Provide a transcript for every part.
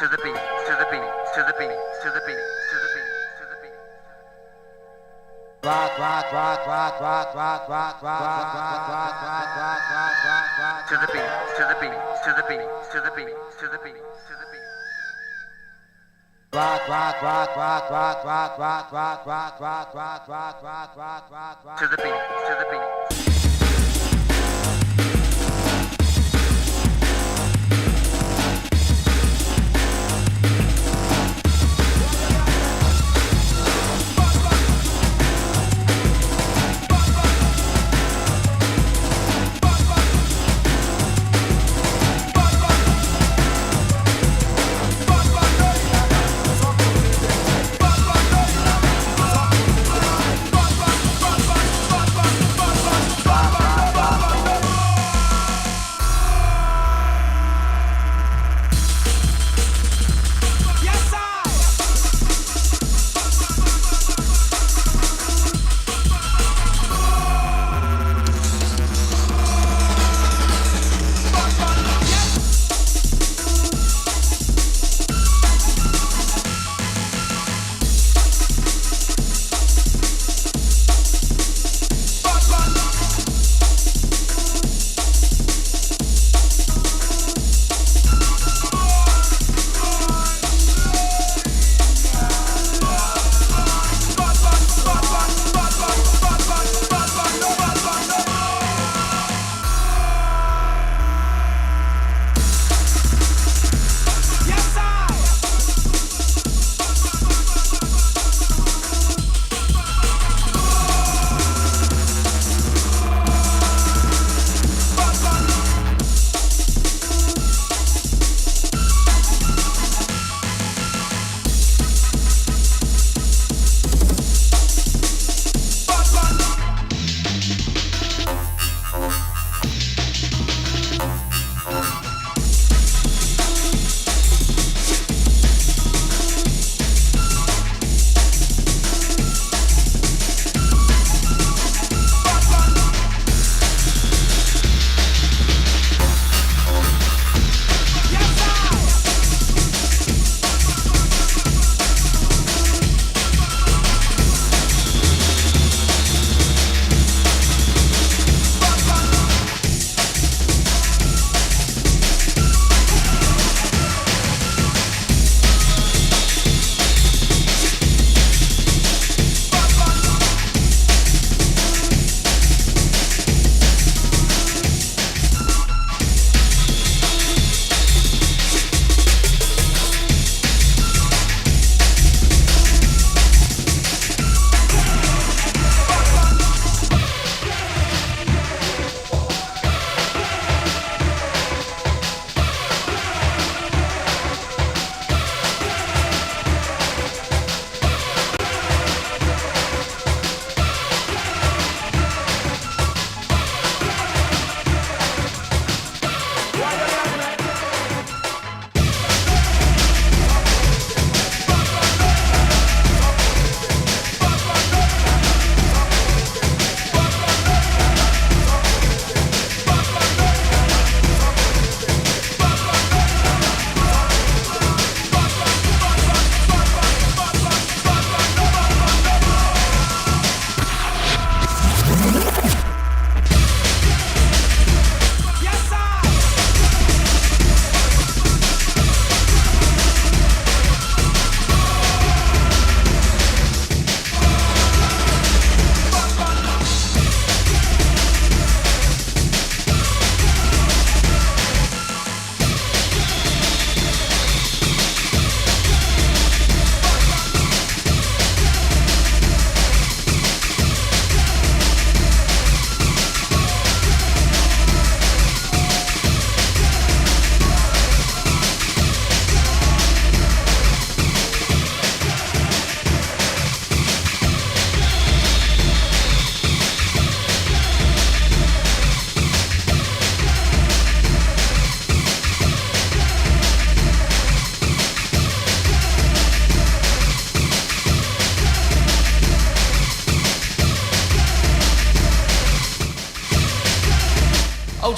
the beat, to the beat, to the beat, to the beat, to the beat, to the beat. To the beat, to the beat, to the beat, to the beat, to the beat, to the beat. To the beat, to the beat.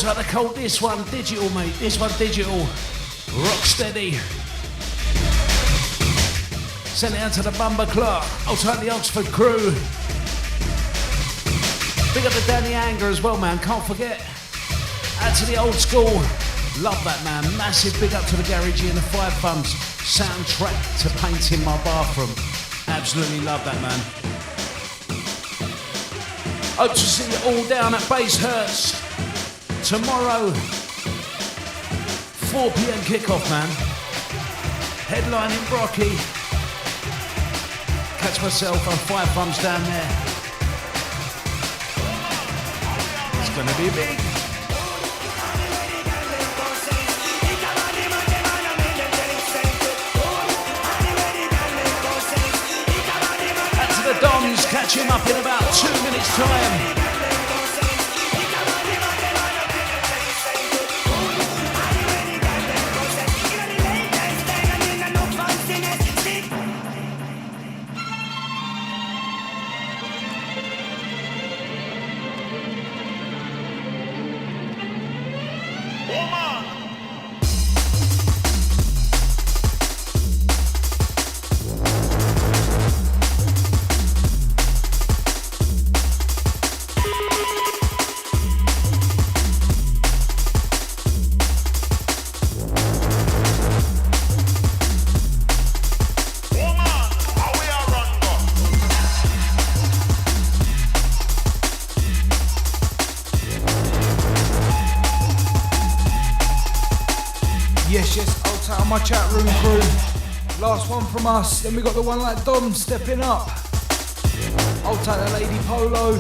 Hold tight to Cold, this one digital, mate. This one digital. Rock steady. Send it out to the Bumber Clock. Hold tight to the Oxford crew. Big up to Danny Anger as well, man. Can't forget. Out to the old school. Love that, man. Massive big up to the Garage and the Five Thumbs soundtrack to painting my bathroom. Absolutely love that, man. Hope to see you all down at Bass Hurts tomorrow. 4 p.m. kickoff, man. Headlining Brocky. Catch myself on Five Thumbs down there. It's gonna be big. The Domz, catch him up in about 2 minutes' time. My chat room crew. Last one from us. Then we got the one like Domz stepping up. Old tight the Lady Polo.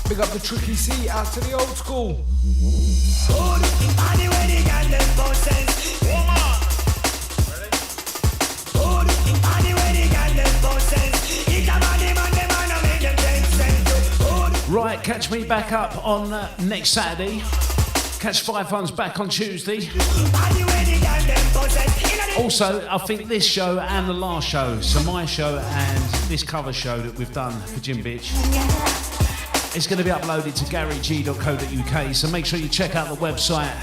Big up the Tricky C out to the old school. Right, catch me back up on next Saturday. Catch Five Funds back on Tuesday. Also, I think this show and the last show, so my show and this cover show that we've done for Jim Bitch, it's going to be uploaded to garage.co.uk, so make sure you check out the website.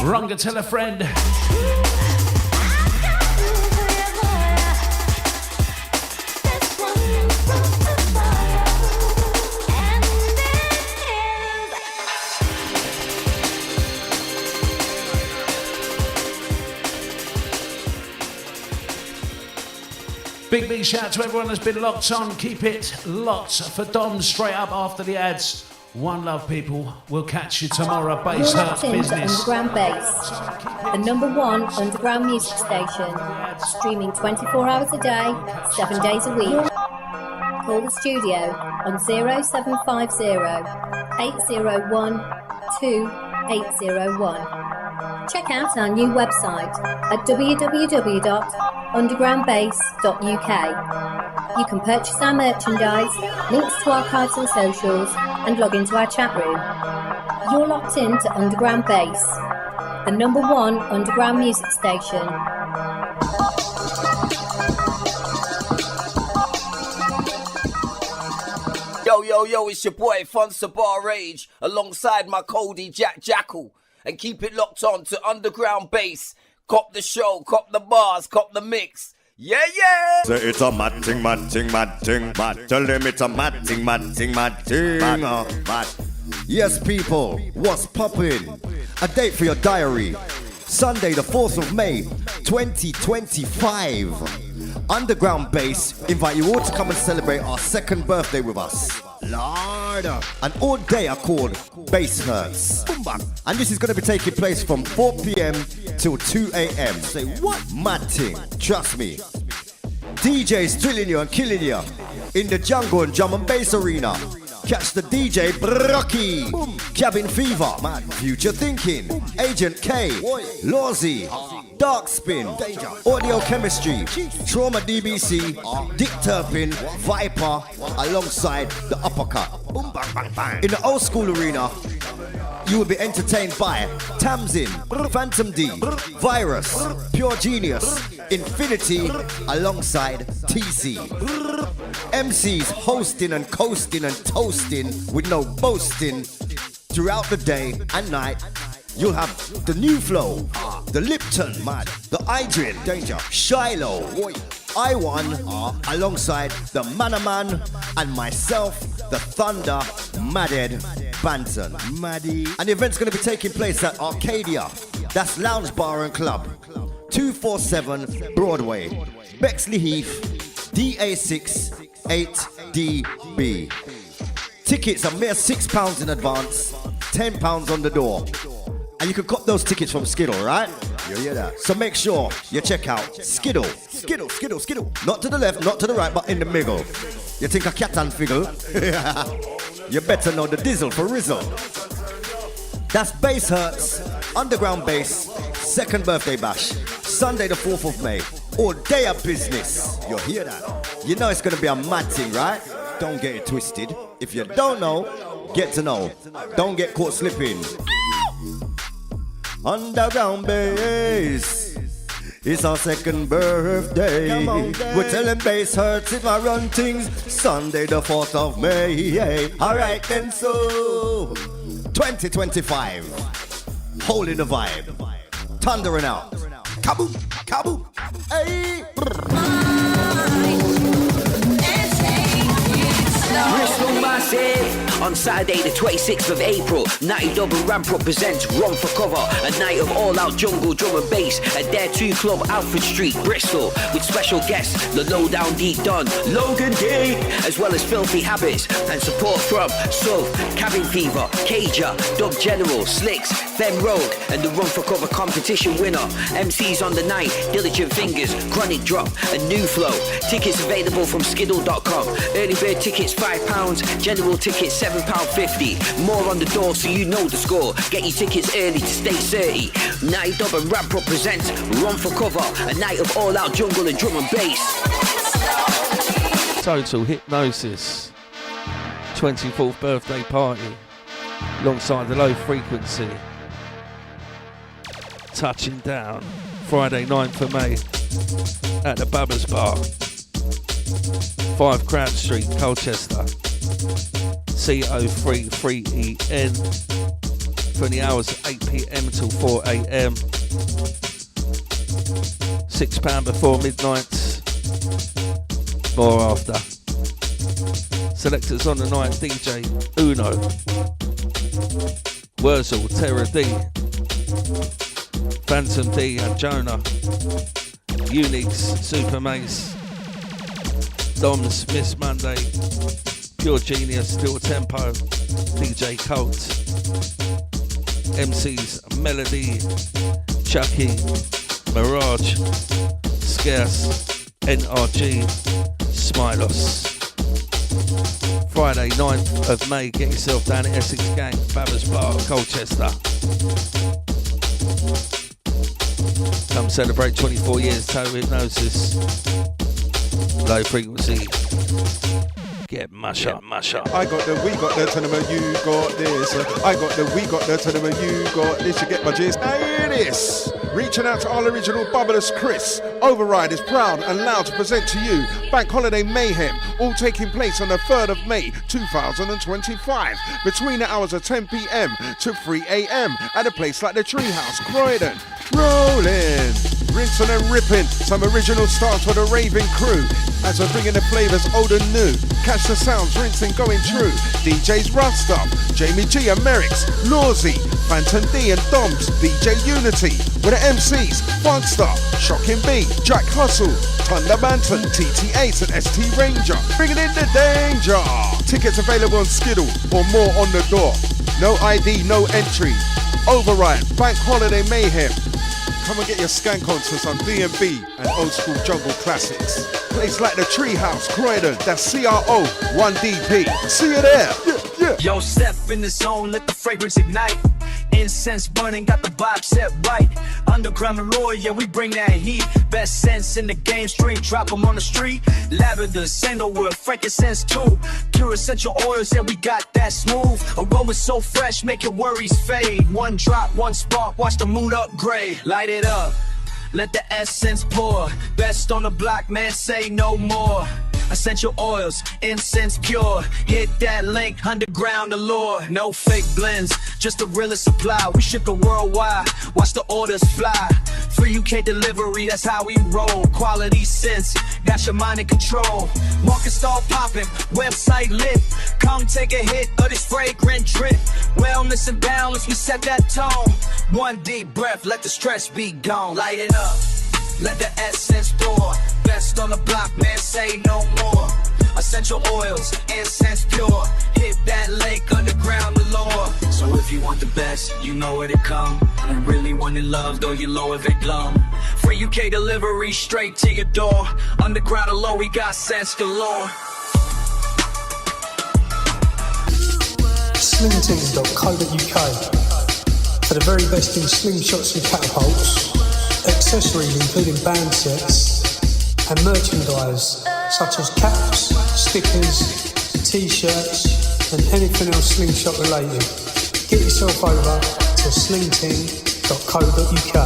Runga, tell a friend. Big shout out to everyone that's been locked on. Keep it locked for Domz straight up after the ads. One love, people. We'll catch you tomorrow. Bass Hurts Business. Underground Bass, the #1 underground music station, streaming 24 hours a day, 7 days a week. Call the studio on 0750 801 2801. Check out our new website at www.undergroundbass.uk. You can purchase our merchandise, links to archives and socials, and log into our chat room. You're locked in to Underground Bass, the #1 underground music station. Yo, it's your boy Fonsa Bar Rage, alongside my Cody Jack Jackal. And keep it locked on to Underground Bass. Cop the show, cop the bars, cop the mix. Yeah. Say it's a mad thing. Tell them it's a mad thing. Yes, people, what's poppin'? A date for your diary. Sunday, the 4th of May, 2025. Underground Bass invite you all to come and celebrate our 2nd birthday with us. Lord. And all day are called Bass Hurts. And this is going to be taking place from 4 p.m. till 2 a.m. Say what? Mad thing. Trust me. DJs drilling you and killing you in the jungle and drum and bass arena. Catch the DJ Brocky, Cabin Fever, man, Future Thinking, Agent K, Lawsy, Dark Spin, Audio Chemistry, Trauma DBC, Dick Turpin, Viper, alongside the Uppercut. In the old school arena, you will be entertained by Tamsin, Phantom D, Virus, Pure Genius, Infinity, alongside TC. MCs hosting and coasting and toasting with no boasting. Throughout the day and night, you'll have the new flow, the Lipton, mad, the Adrian, danger, Shiloh, I1, alongside the Manaman and myself, the Thunder, Madhead, Banton, Maddie. And the event's going to be taking place at Arcadia. That's Lounge Bar and Club, 247 Broadway, Bexley Heath, DA6 8DB. Tickets are mere £6 in advance, £10 on the door. And you can cop those tickets from Skiddle, right? You hear that? So make sure you check out Skiddle. Skiddle, Skiddle, Skiddle. Not to the left, not to the right, but in the middle. You think a cat and figgle? You better know the diesel for Rizzle. That's Bass Hurts, Underground Bass, second birthday bash, Sunday the 4th of May. All day of business. You hear that? You know it's going to be a mad thing, right? Don't get it twisted. If you don't know, get to know. Don't get caught slipping. Underground Bass, it's our second birthday. We're telling Bass Hurts if I run things. Sunday the 4th of May. Alright then, so 2025, holding the vibe, thundering out. Kaboom, kaboom, hey. Bristol Massive on Saturday the 26th of April. Natty Dub and Ramprop presents Run for Cover, a night of all-out jungle drum and bass at Dare 2 Club, Alfred Street, Bristol, with special guests the Lowdown Deep Don, Logan D, as well as Filthy Habits, and support from Suv, Cabin Fever, Cager, Dub General, Slicks, Fem Rogue, and the Run for Cover competition winner. MCs on the night: Diligent Fingers, Chronic Drop, and New Flow. Tickets available from skiddle.com. Early bird tickets £5, general tickets £7.50. More on the door so you know the score. Get your tickets early to stay 30. Natty Dub and Ramprop presents Run for Cover, a night of all-out jungle and drum and bass. Total Hypnosis 24th birthday party alongside the Low Frequency, touching down Friday 9th of May at the Bubbers Bar, 5 Crab Street, Colchester, CO33EN, for the hours 8 PM till 4 AM. £6 before midnight, more after. Selectors on the night: DJ Uno, Wurzel, Terra D, Phantom D and Jonah, Unix, Super Mace, Domz, Miss Monday, Pure Genius, Still Tempo, DJ Colt, MCs Melody, Chucky, Mirage, Scarce, NRG, Smilos. Friday 9th of May, get yourself down at Essex Gang, Babbers Bar, Colchester. Come celebrate 24 years Total Hypnosis. Low Frequency. Get mash up, mash up. I got the, we got the, tell them you got this. I got the, we got the, tell them you got this. You get my gist. Now hear this. Reaching out to all original bubblers Chris. Override is proud and loud to present to you Bank Holiday Mayhem, all taking place on the 3rd of May 2025 between the hours of 10 PM to 3 AM at a place like the Treehouse, Croydon. Rolling, rinsing and ripping, some original stars for the raving crew as we're bringing the flavors old and new. Catch the sounds, rinsing going true. DJs Rustup, Jamie G and Merricks, Lawsy, Phantom D and Domz, DJ Unity with the MCs Funkstar, Shocking B, Jack Hustle, Thunder Banton, TT8 and ST Ranger, bringing in the danger. Tickets available on Skiddle or more on the door. No ID, no entry. Override, Bank Holiday Mayhem. Come and get your skank on to some D&B and old school jungle classics. Place like the Treehouse, Croydon, that's CRO 1DP. See you there. Yeah. Yo, step in the zone, let the fragrance ignite. Incense burning, got the vibe set right. Underground and raw, yeah, we bring that heat. Best sense in the game, straight drop them on the street. Lavender, sandalwood, frankincense too. Pure essential oils, yeah, we got that smooth. Aroma so fresh, make your worries fade. One drop, one spark, watch the mood upgrade. Light it up, let the essence pour. Best on the block, man, say no more. essential oils, incense pure. Hit that link, underground allure. No fake blends, just the realest supply. We ship it worldwide, watch the orders fly. Free UK delivery, that's how we roll. Quality sense, got your mind in control. Market start popping, website lit. Come take a hit of this fragrant drip. Wellness and balance, we set that tone. One deep breath, let the stress be gone. Light it up, let the essence pour. Best on the block, man, say no more. Essential oils, incense pure. Hit that lake, underground allure. So if you want the best, you know where to come. And really want it loved, or you low if it glum. Free UK delivery, straight to your door. Underground allure, we got sense galore. Slingtings.co.uk for the very best in slingshots and catapults, accessories including band sets, and merchandise such as caps, stickers, t-shirts, and anything else slingshot related. Get yourself over to slingting.co.uk.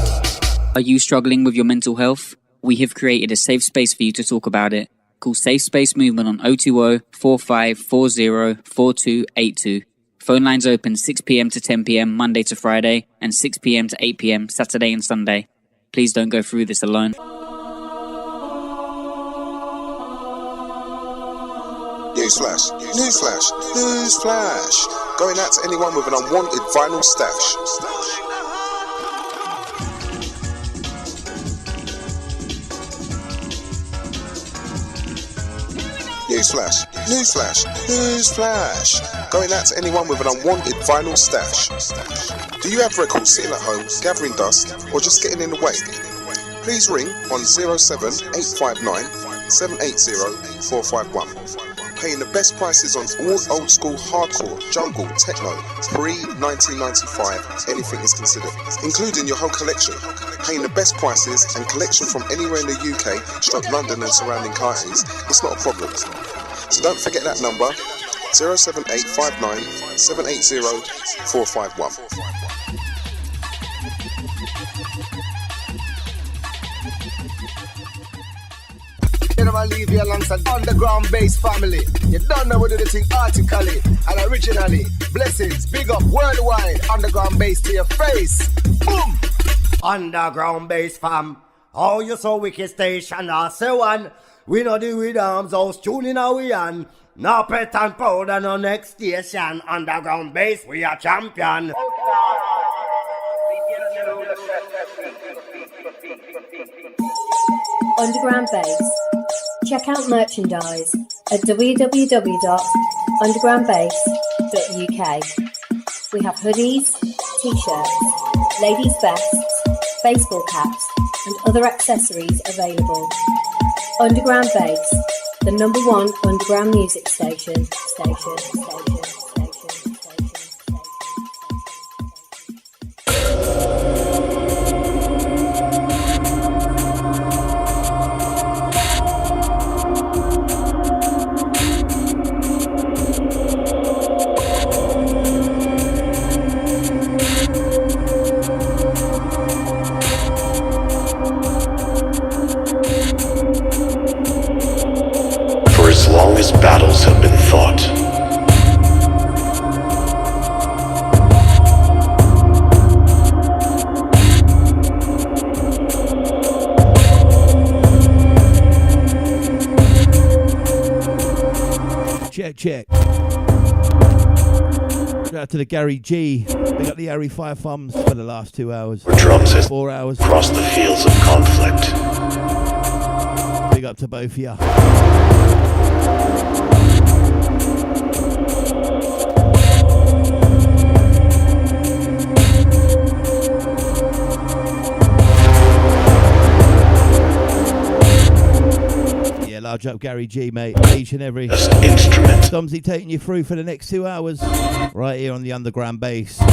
Are you struggling with your mental health? We have created a safe space for you to talk about it. Call Safe Space Movement on 020 4540 4282. Phone lines open 6 p.m. to 10 p.m. Monday to Friday and 6 p.m. to 8 p.m. Saturday and Sunday. Please don't go through this alone. Newsflash, newsflash, newsflash. Going out to anyone with an unwanted vinyl stash. Newsflash, newsflash, newsflash. Going out to anyone with an unwanted vinyl stash. Do you have records sitting at home, gathering dust, or just getting in the way? Please ring on 07859 780 451. Paying the best prices on all old school hardcore, jungle, techno, pre-1995, anything is considered, including your whole collection. Paying the best prices and collection from anywhere in the UK, stroke London and surrounding counties, it's not a problem. So don't forget that number, 07859 780 451. Never leave you alongside underground bass family. You don't know what do the thing artically and originally. Blessings, big up worldwide. Underground bass to your face. Boom! Underground bass fam. Oh, you so wicked station. I say one. We know the with arms house tuning how we on. No pet and powder, no next station. Underground bass, we are champion. Underground Bass. Check out merchandise at www.undergroundbass.uk. We have hoodies, t-shirts, ladies' vests, baseball caps, and other accessories available. Underground Bass, the #1 underground music station. Battles have been fought. Check. Shout out to the Gary G. They got the Harry Fire Thumbs for the last 2 hours. Drums 4 hours. Across the fields of conflict. Big up to both of you. Large up Gary G, mate. Each and every instrument. Domzy taking you through for the next 2 hours. Right here on the Underground Bass. Shout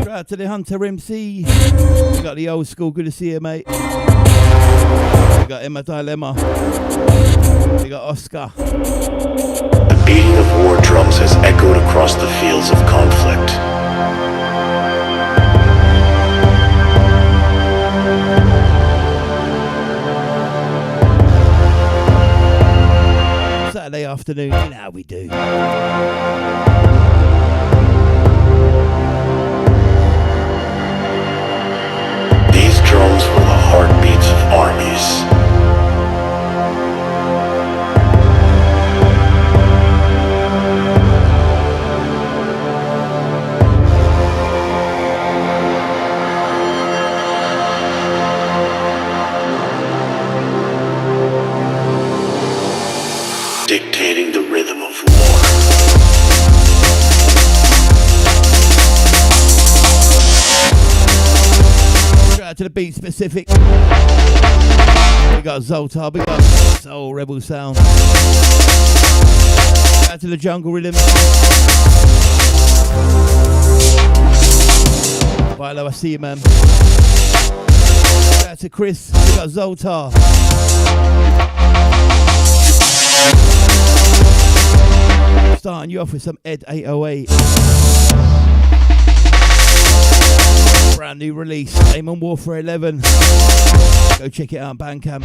out to the Hunter MC. We got the old school. Good to see you, mate. We got Emma Dilemma. We got Oscar. The beating of war drums has echoed across the fields of conflict. Saturday afternoon. You know how we do. These drums were the heartbeats of armies. Dictating the rhythm of war. Shout out to the Beat Specific. We got Zoltar, we got Soul Rebel Sound. Shout out to the Jungle Rhythm. Vilo, I see you, man. Shout out to Chris, we got Zoltar. Starting you off with some Ed 808. Brand new release, Aim on Warfare 11. Go check it out on Bandcamp.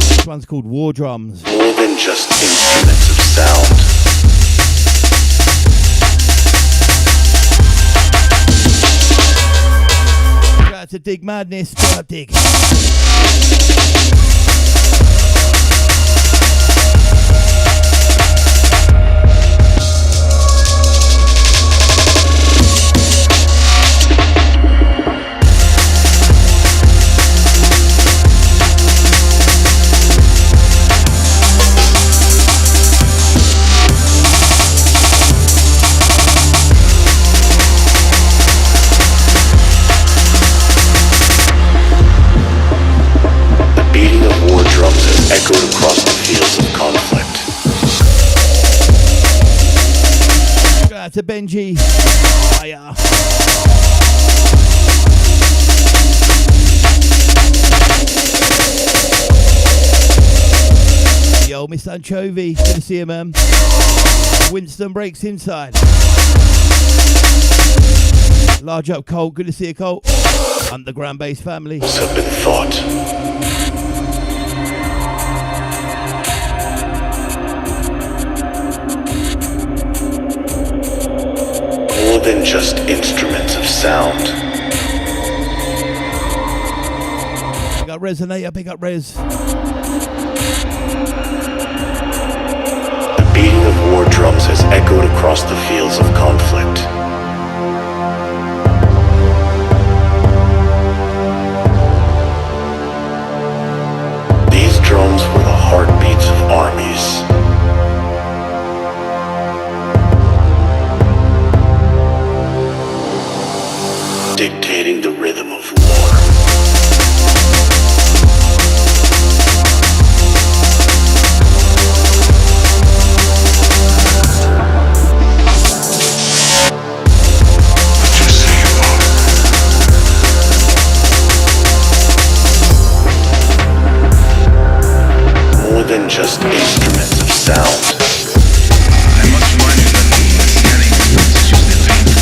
This one's called War Drums. More than just instruments of sound. Shout out to Dig Madness. Shout out Dig. Echoed across the fields of conflict. Shout out to Benji. Hiya. Yo, Mr. Anchovy. Good to see you, man. Winston breaks inside. Large up, Colt. Good to see you, Colt. Underground Bass family. Have been thought. More than just instruments of sound. Big up Resonator, big up Res. The beating of war drums has echoed across the fields of conflict. These drums were the heartbeats of armies. Dictating the rhythm of war. More than just instruments of sound. I must remind you that the scanning is usually painful.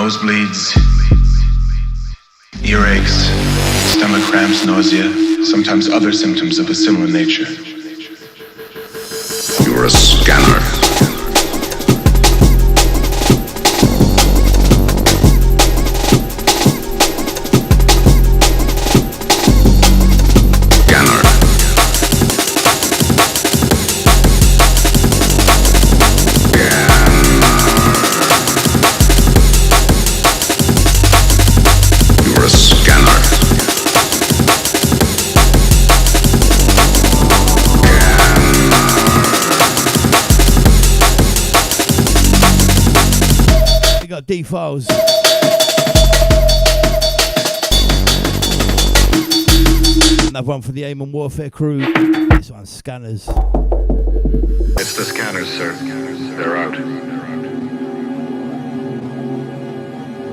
nosebleeds, earaches, stomach stomach cramps, nausea, sometimes other symptoms of a similar nature. You're a scanner. D-Files. Another one for the Aim and Warfare crew. This one's Scanners. It's the scanners, sir. They're out.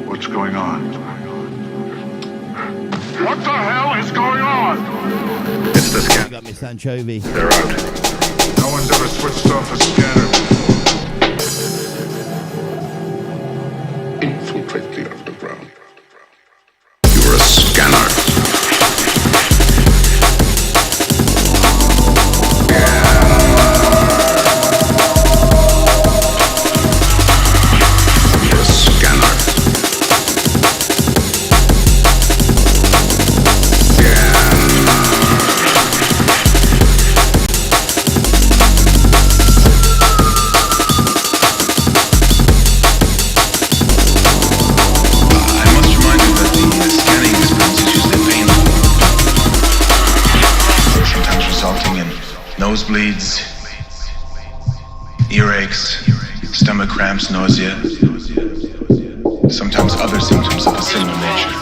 What's going on? What the hell is going on? It's the scanners. Got Miss Anchovy. They're out. No one's ever switched off a scanner. Infiltrate the underground. You're a scanner. You're a scanner. Nosebleeds, earaches, stomach cramps, nausea, sometimes other symptoms of a similar nature.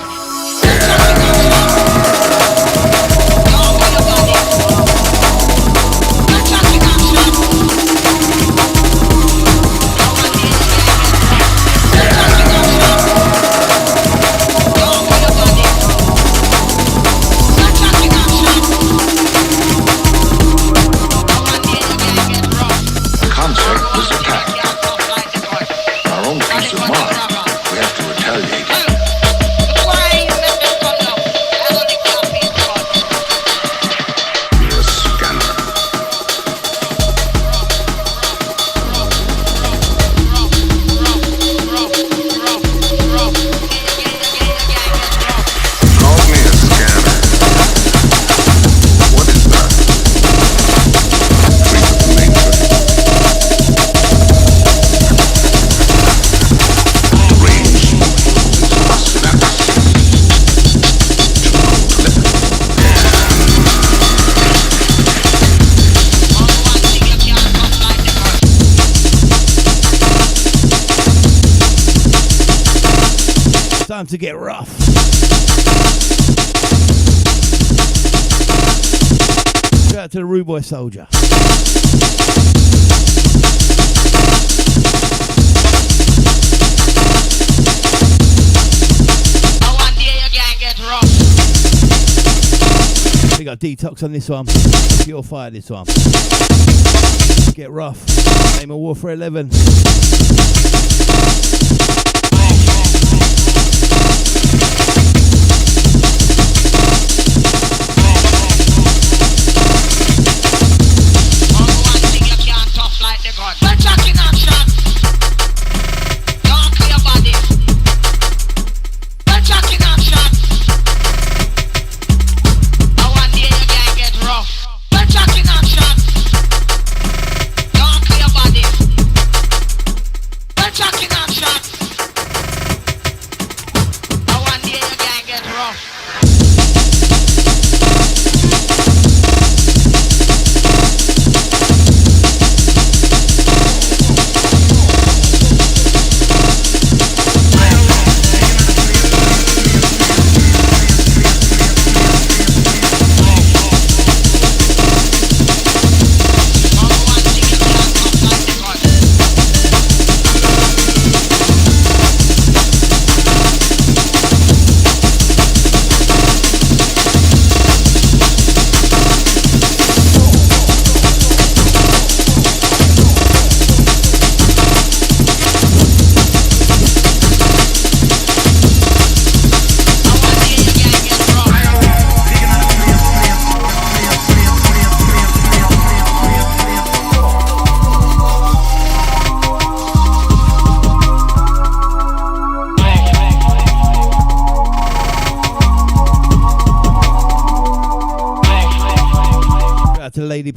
Time to get rough. Shout out to the Rude Boy Soldier. We got Detox on this one. Pure Fire this one. Get rough. Aim of Warfare 11.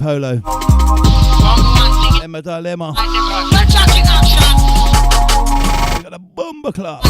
Polo. Emma Dilemma. We got a Bomber Club.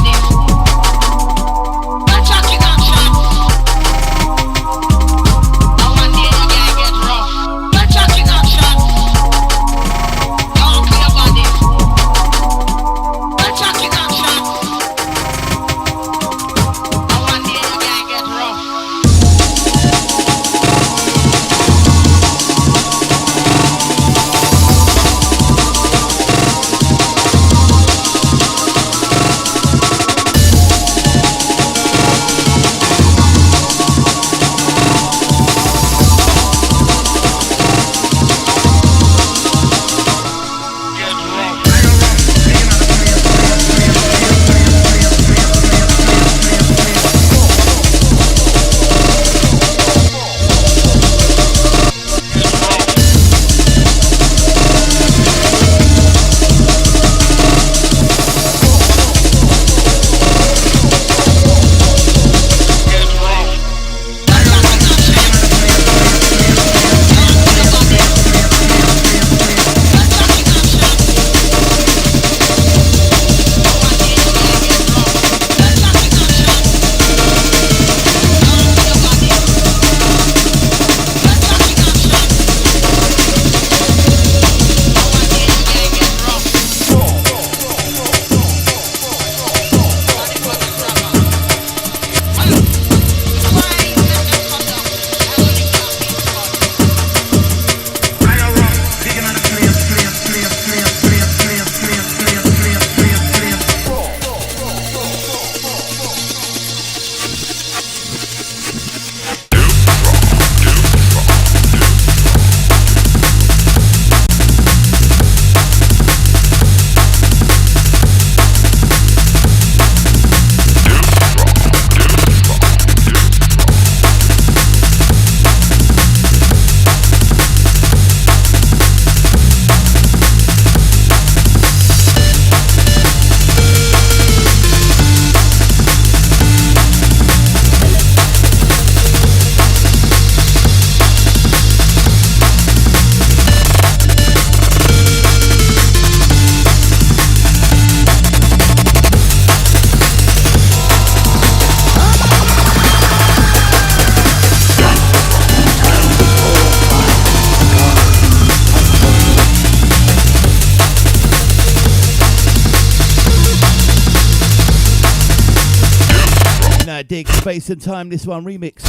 Dig Space and Time, this one remix.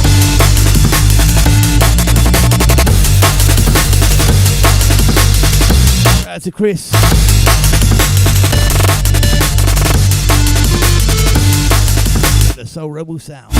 That's a Chris. The Soul Rebel sound.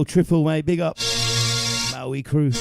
Triple, mate, big up. Maui crew.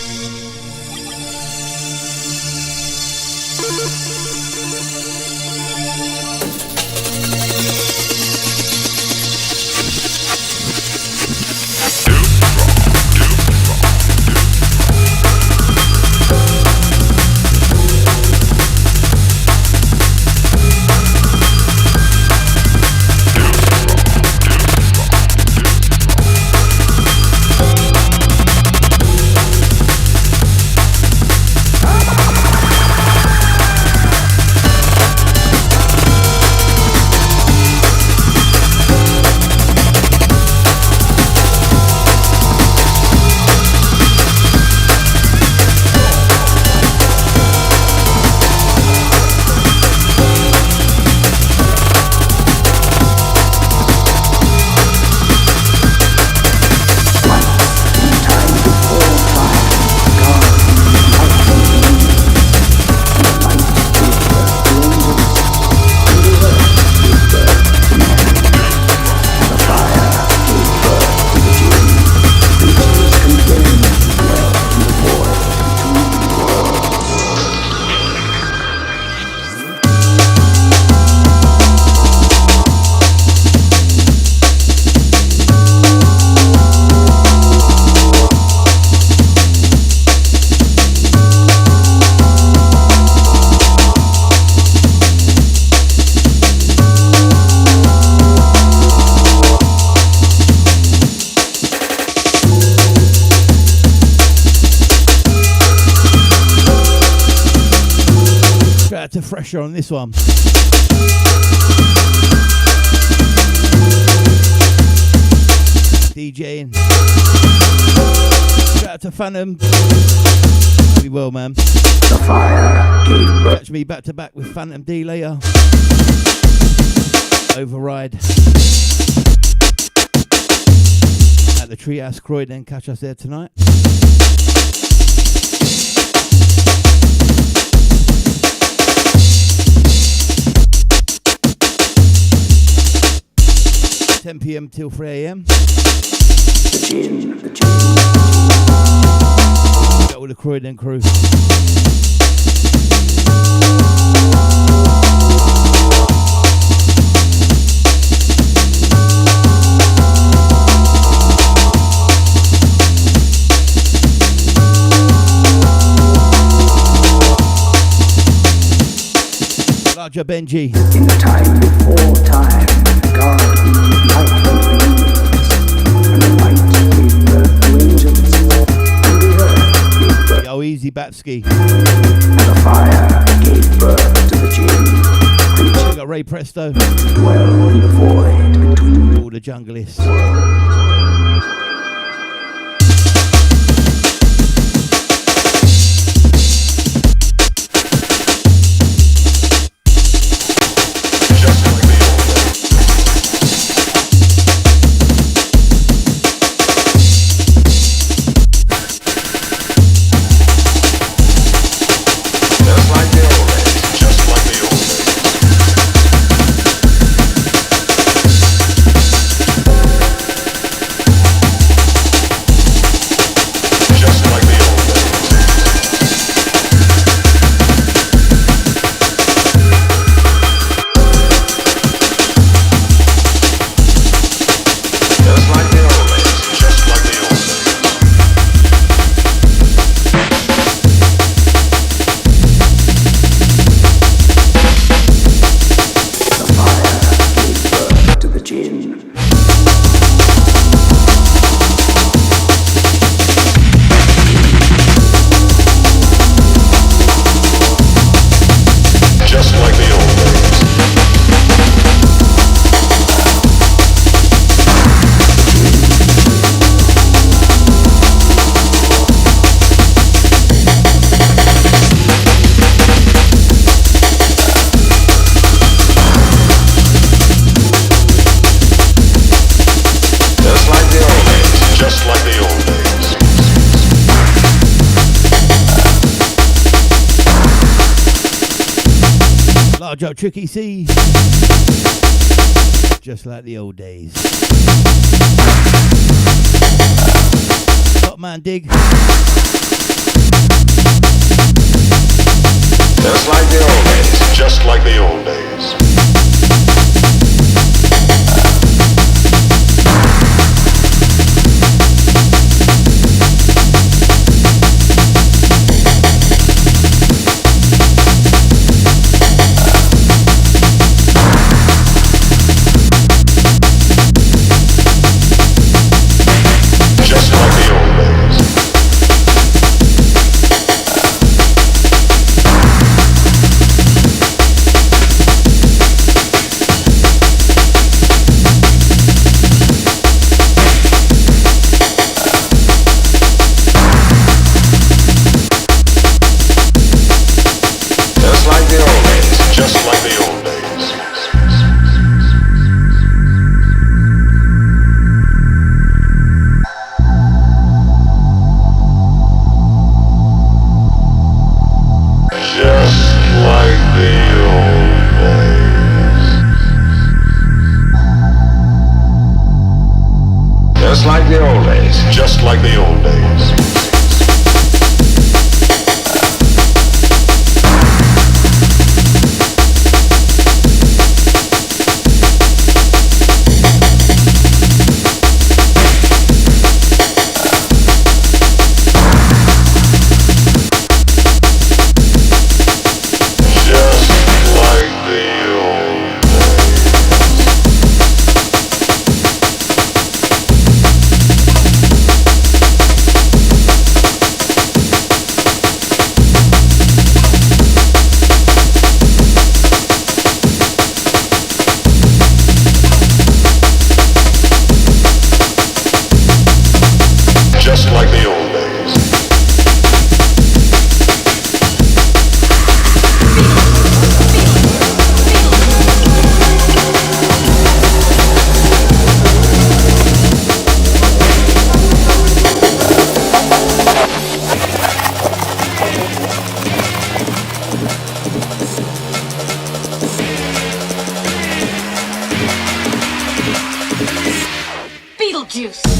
pressure on this one. DJing. Shout out to Phantom. Be well, man. The fire gave birth. Catch me back to back with Phantom D later. Override. At the Treehouse Croydon. Catch us there tonight. PM till 3 AM. The gin. Got all the Croydon crew. Larger Benji. In the time before time, God breathed life into the universe, and the light gave birth to angels, and the earth gave birth. Yo, easy Batsky. And the fire gave birth to the jinn. We got Ray Presto. Dwell in the void between all the junglists. Large up Tricky C. Just like the old days. Top man dig. Just like the old days. Just like the old days. Just like the old days, just like the old days. Beetlejuice.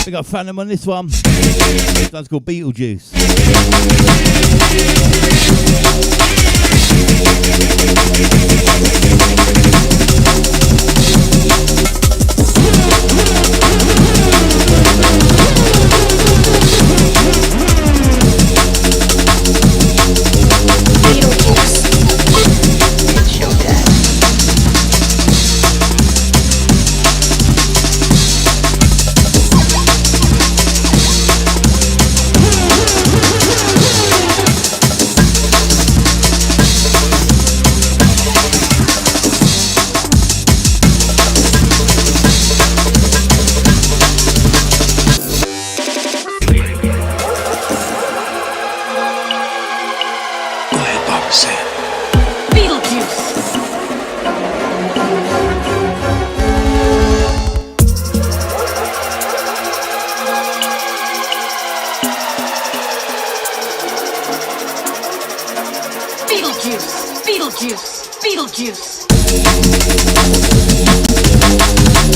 We got Phantom on this one. This one's called Beetlejuice.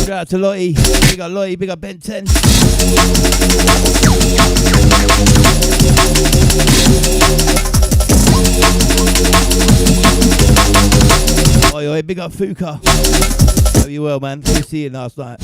Shout out to Lottie. Big up Lottie, big up Ben 10. Oi, oi, big up Fuka. Hope you well, man. Good to see you last night.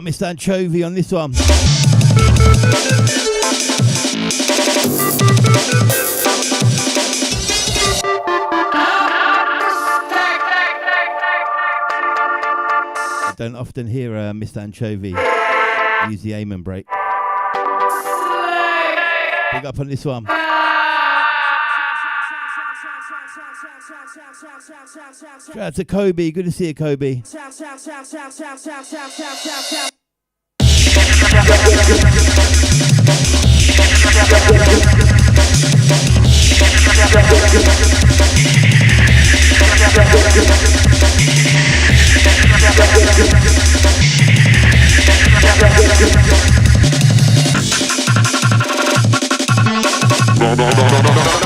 Mr. Anchovy on this one. I don't often hear Mr. Anchovy use the aim and break. Big up on this one. Shout out to Kobe, good to see you, Kobe.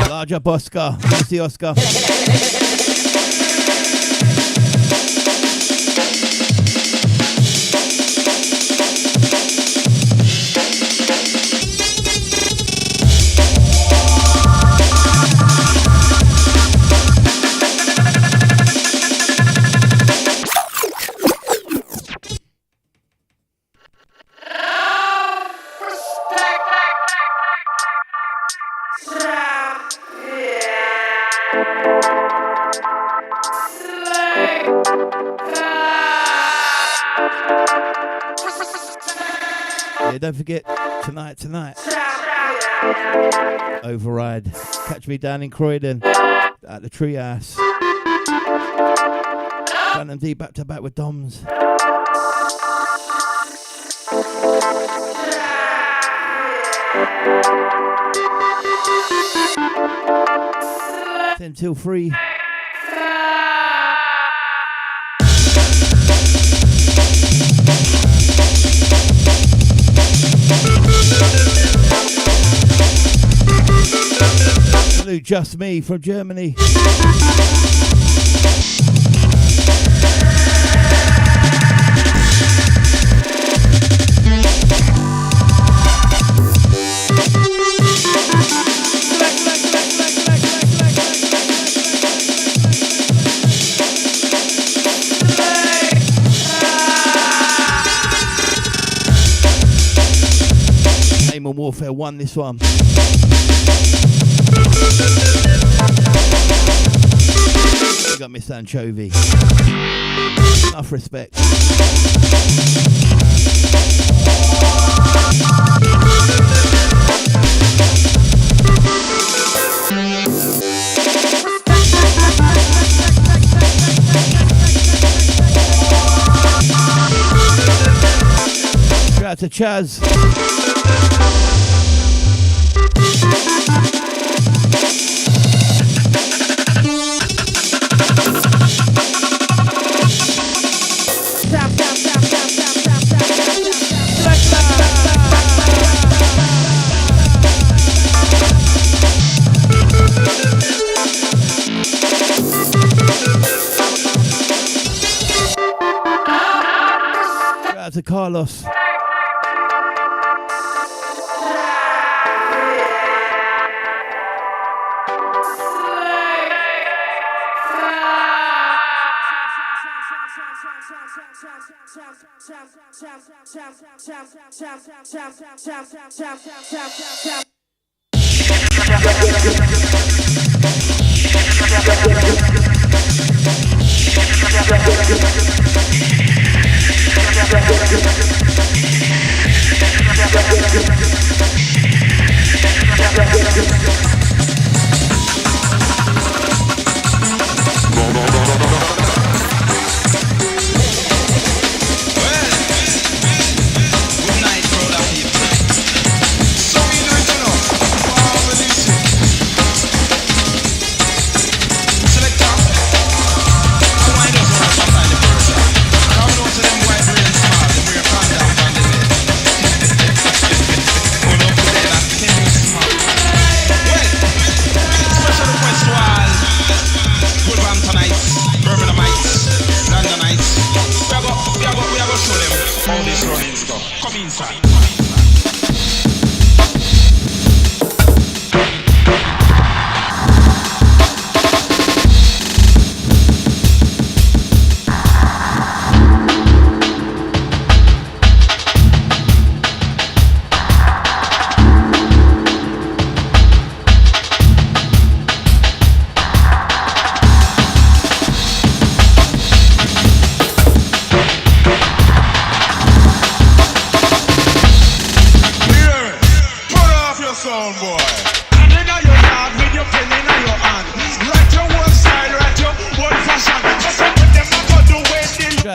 Large up Oscar, good to see Oscar. Yeah, don't forget, tonight. Override. Catch me down in Croydon at the Treehouse. Done and D back to back with Domz. 10 till 3. Salute Just Me from Germany. Aim Warfare 1, this one. You got Mr. Anchovy. Enough respect. Shout out to Chaz. Shout out to Carlos.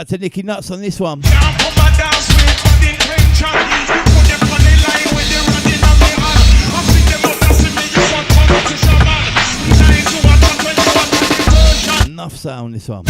To Nicky Nuts on this one. Enough sound this one.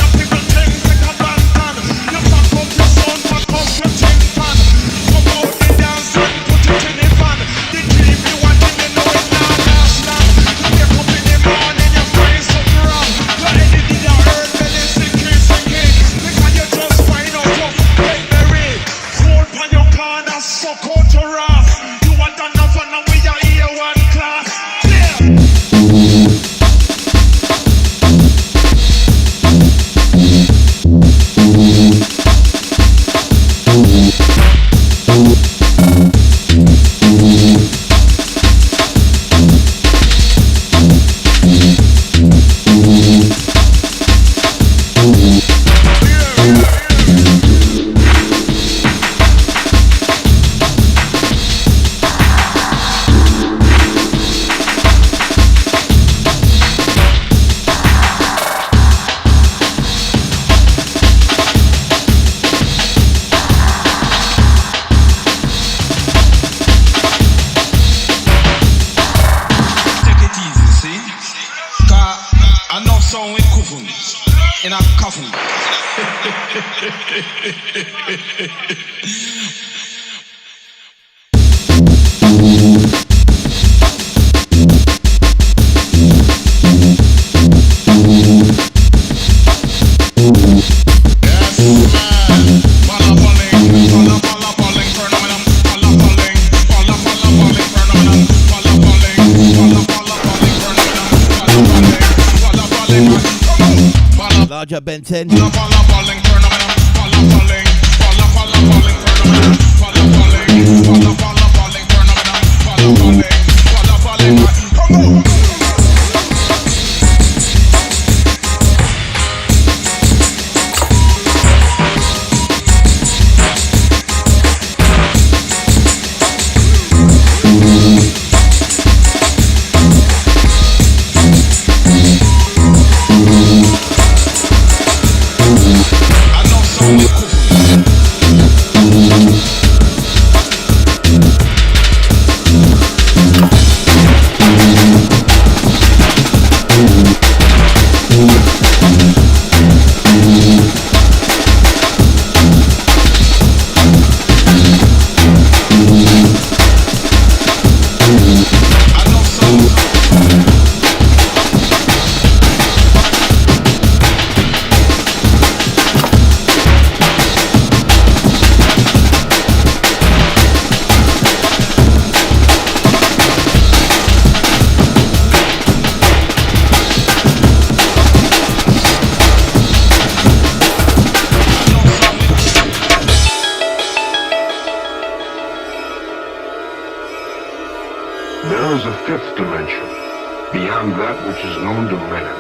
a coffin. Larger Ben 10. There is a fifth dimension, beyond that which is known to man.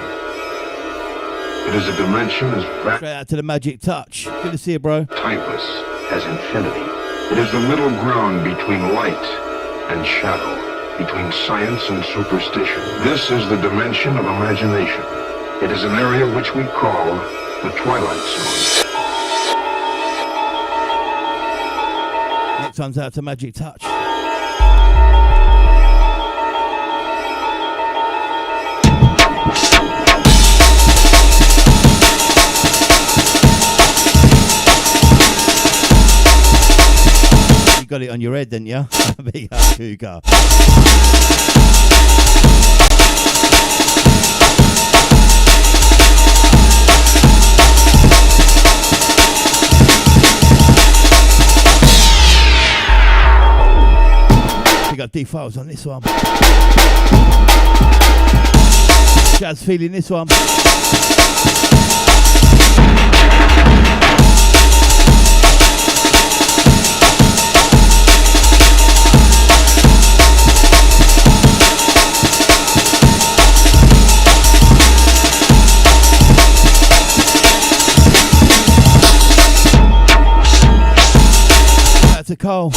It is a dimension as vast, Straight out to the magic touch. Good to see you, bro. timeless as infinity. It is the middle ground between light and shadow, between science and superstition. This is the dimension of imagination. It is an area which we call the Twilight Zone. Next one's out to magic touch. You got it on your head, didn't you? Big up, Cougar. We got D-Files on this one. Jazz feeling this one. To Cole.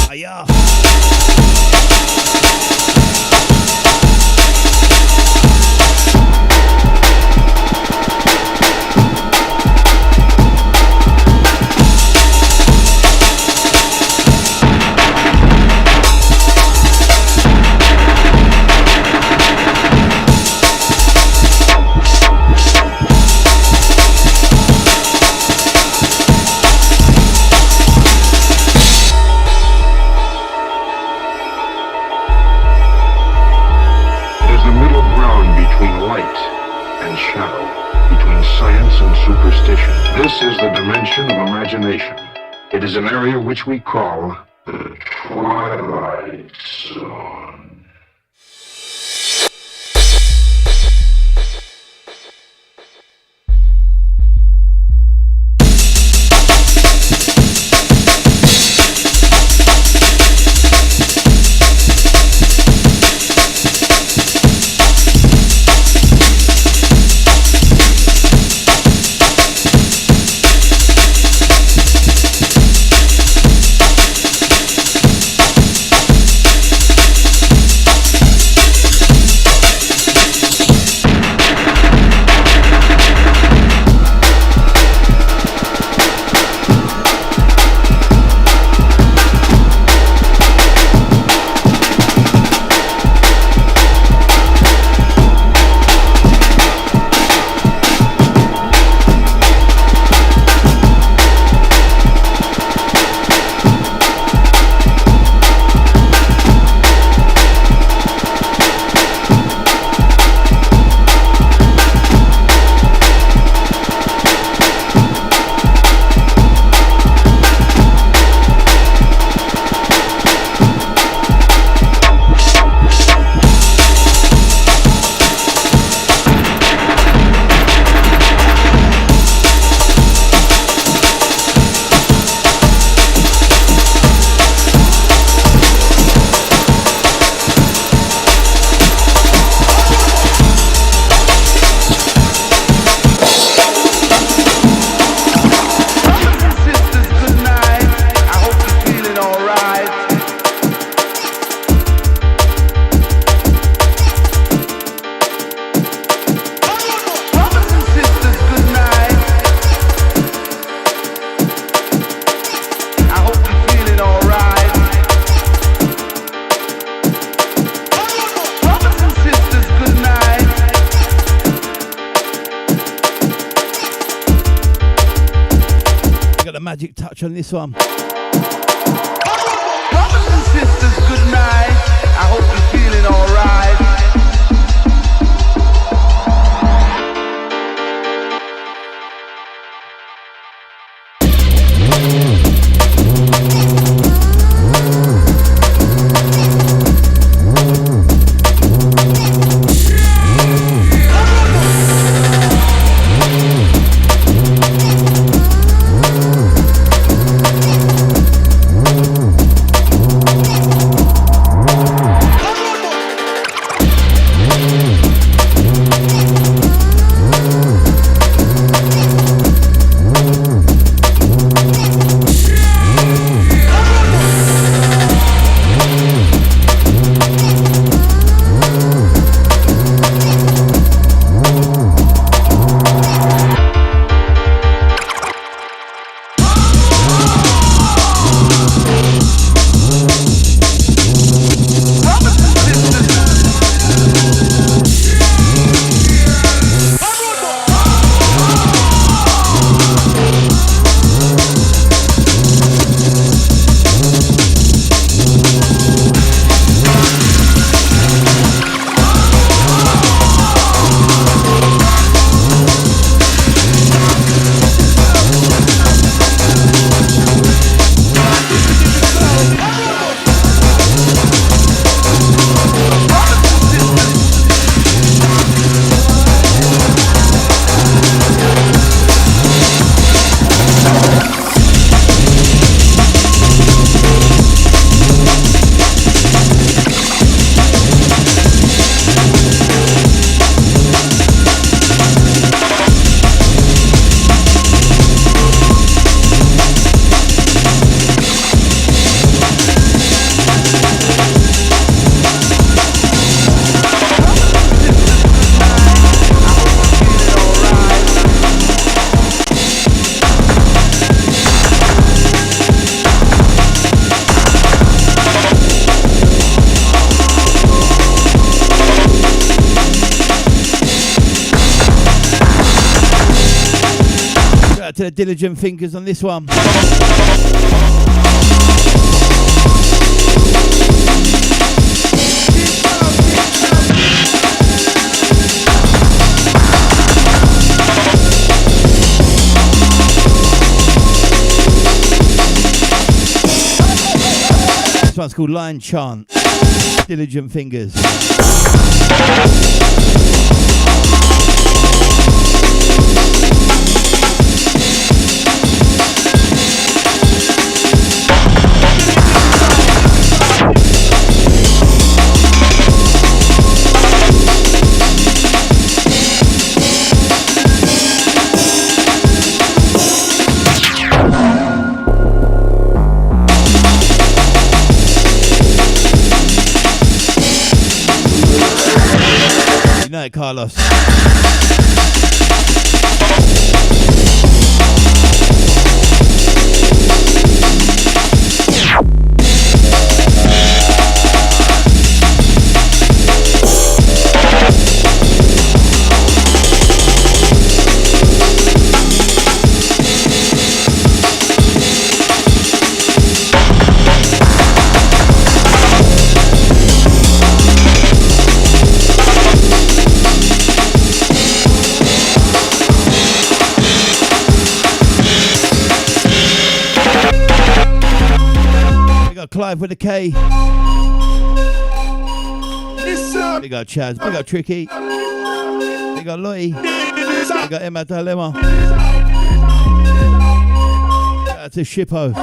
Hiya. This is the dimension of imagination. It is an area which we call the Twilight Zone. magic touch on this one. Brothers and sisters, good night. I hope you're feeling alright. To the diligent fingers on this one. This one's called Lion Chant. Diligent fingers. Night, Carlos. Clive with a K. We got Chaz, we got Tricky, we got Lottie, we got Emma Dilemma. That's a Shippo.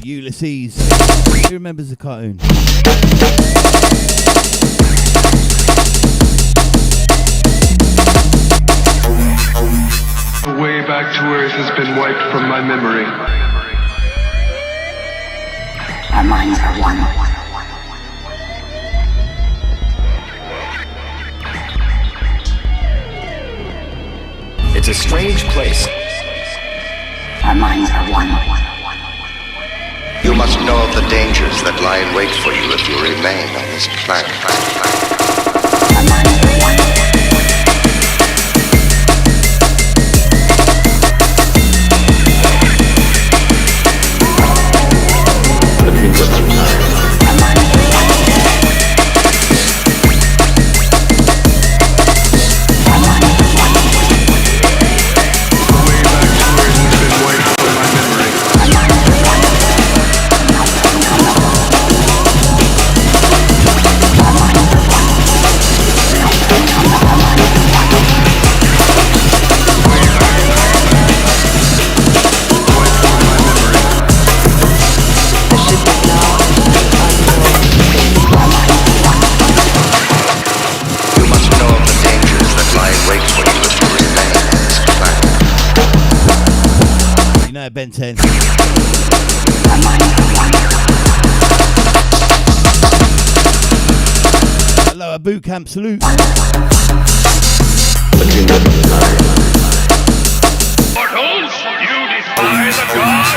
Ulysses. Who remembers the cartoon? The way back to Earth has been wiped from my memory. Our minds are one. It's a strange place. Our minds are one. You must know of the dangers that lie in wait for you if you remain on this planet. Our minds are one. Ben 10. Hello, a boot camp salute. Mortals, you defy the gods!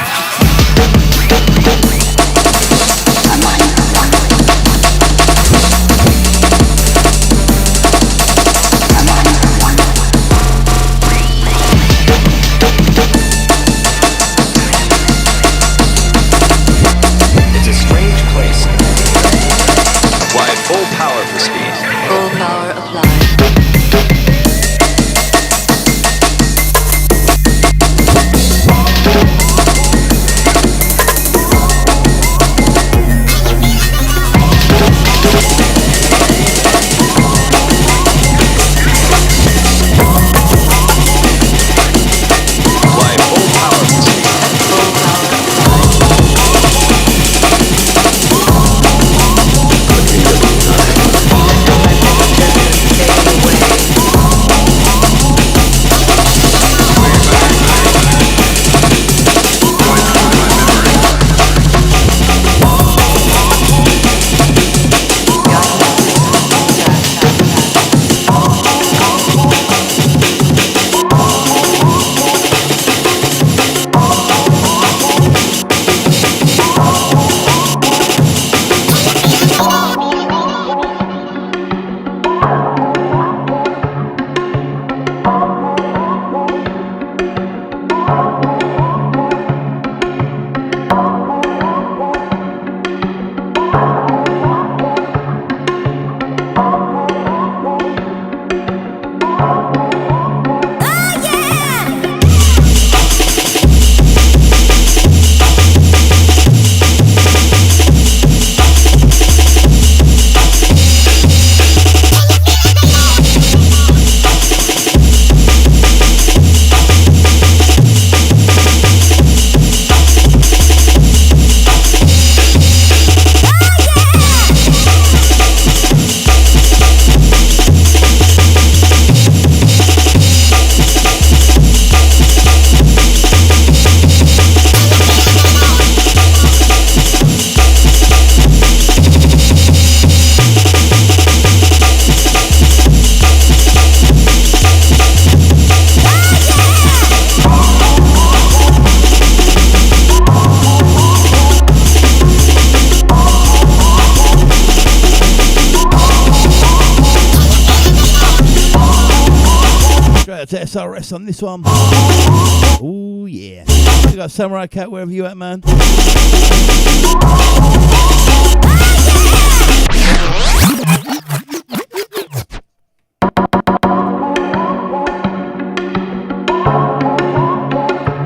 Full power for speed. Full power applied. To SRS on this one. Oh yeah. You got Samurai Cat wherever you at, man.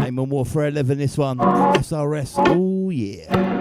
Aim on Warfare 11 this one. SRS. Oh yeah.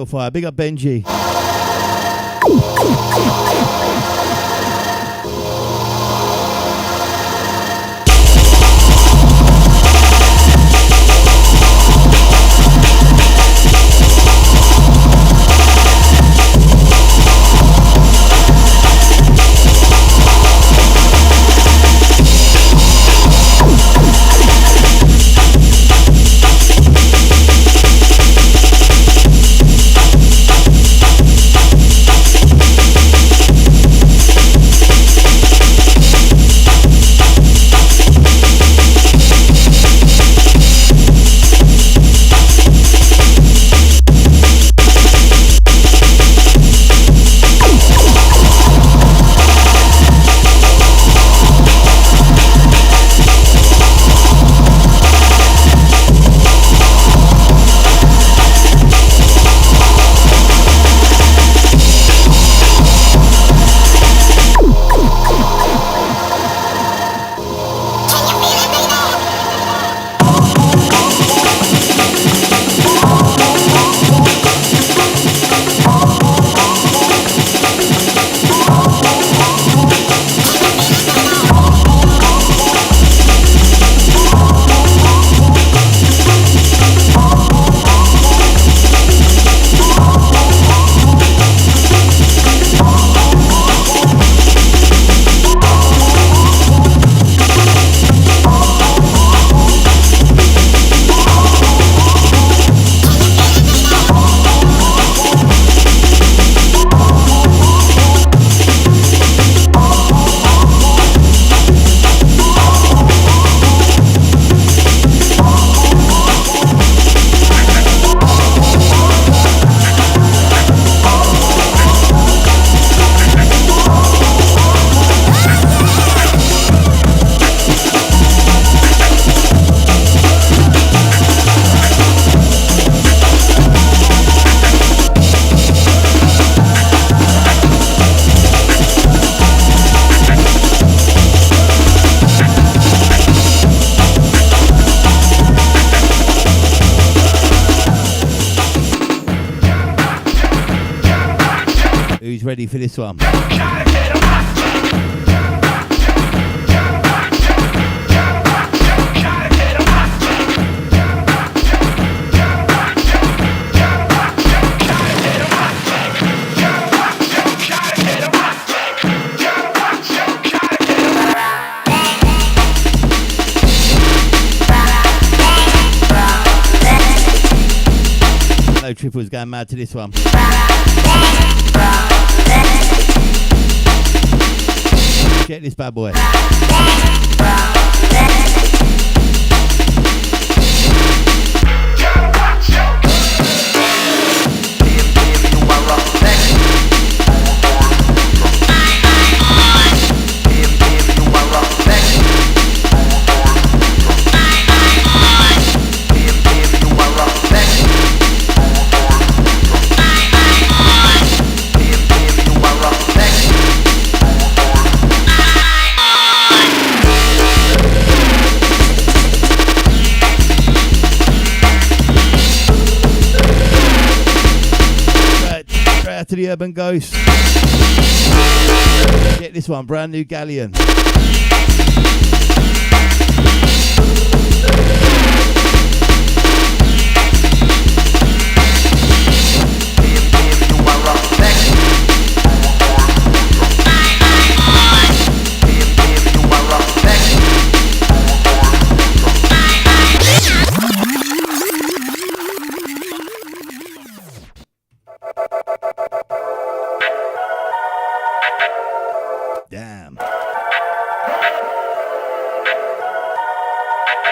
Still fire. Big up Benji. Ready for this one? No triples going mad to this one. Check this bad boy. To the Urban Ghost. Get this one, brand new Galleon.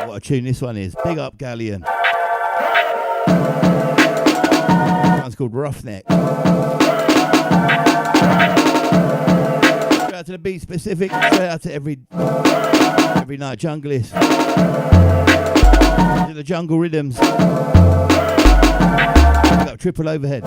What a tune this one is. Big up Galleon. This one's called Roughneck. Shout out to the Beat Specific. Shout out to every night junglist. To the jungle rhythms. Big up Triple Overhead.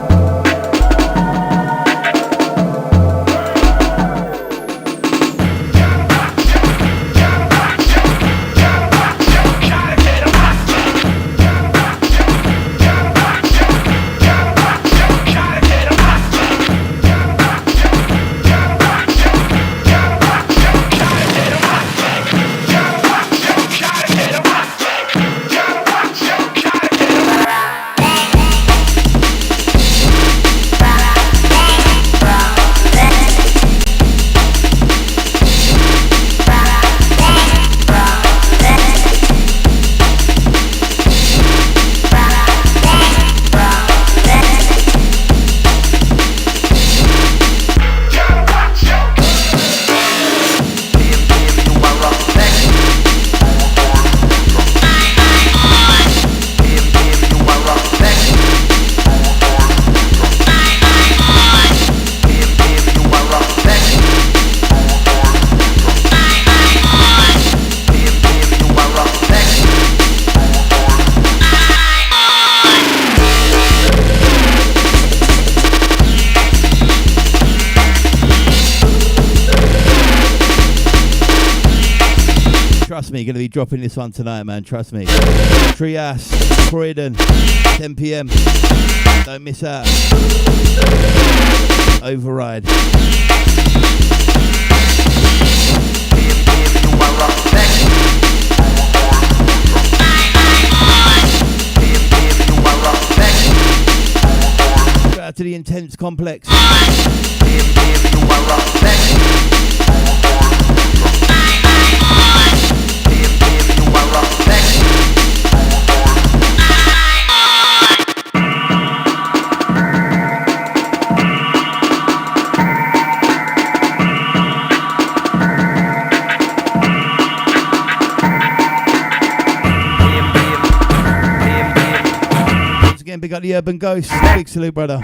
me, gonna be dropping this one tonight, man. Trust me. Trias, Croydon, 10 p.m. Don't miss out. Override. Shout out to the Intense Complex. Big up the Urban Ghost. Big salute, brother.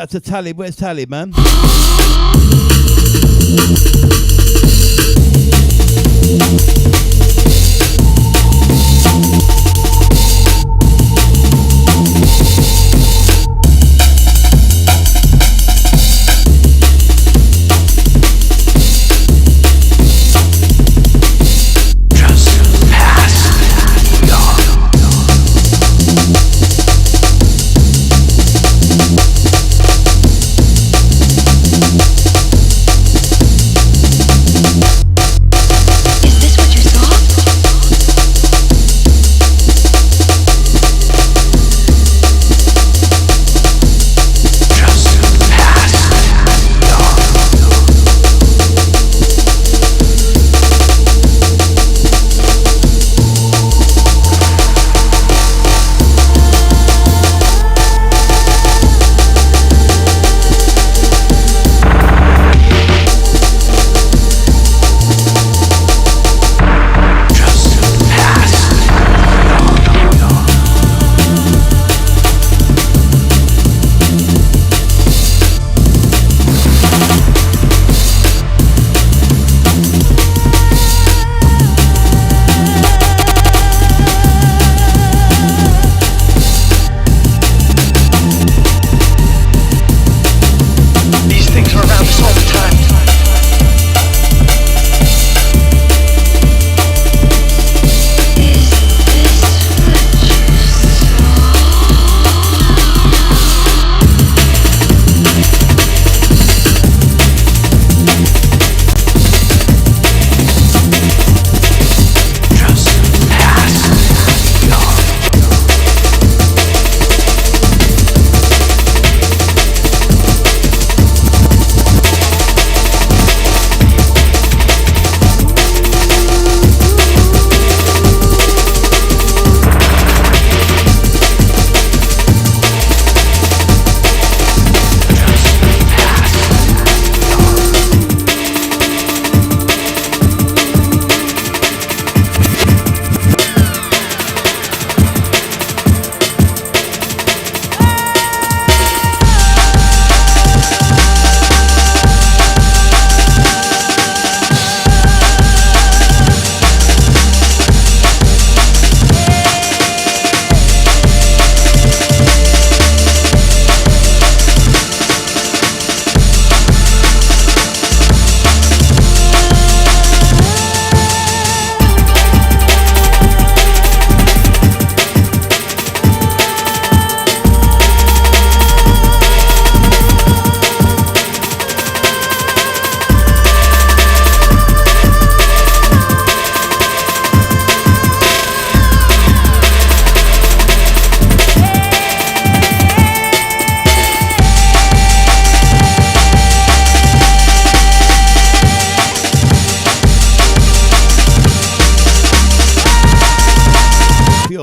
To Talib, where's Talib, man?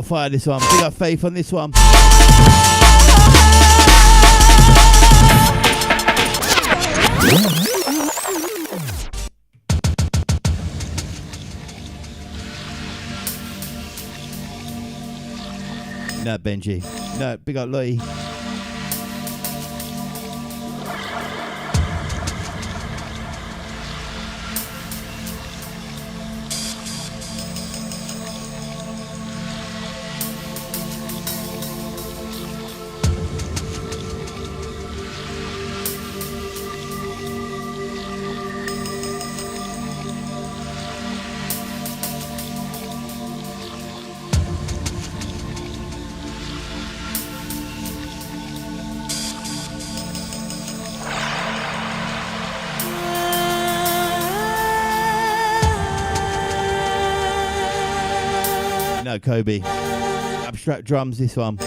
fire this one. Big up Faith on this one. No, Benji. No, big up Lottie. No, Kobe. Abstract drums, this one.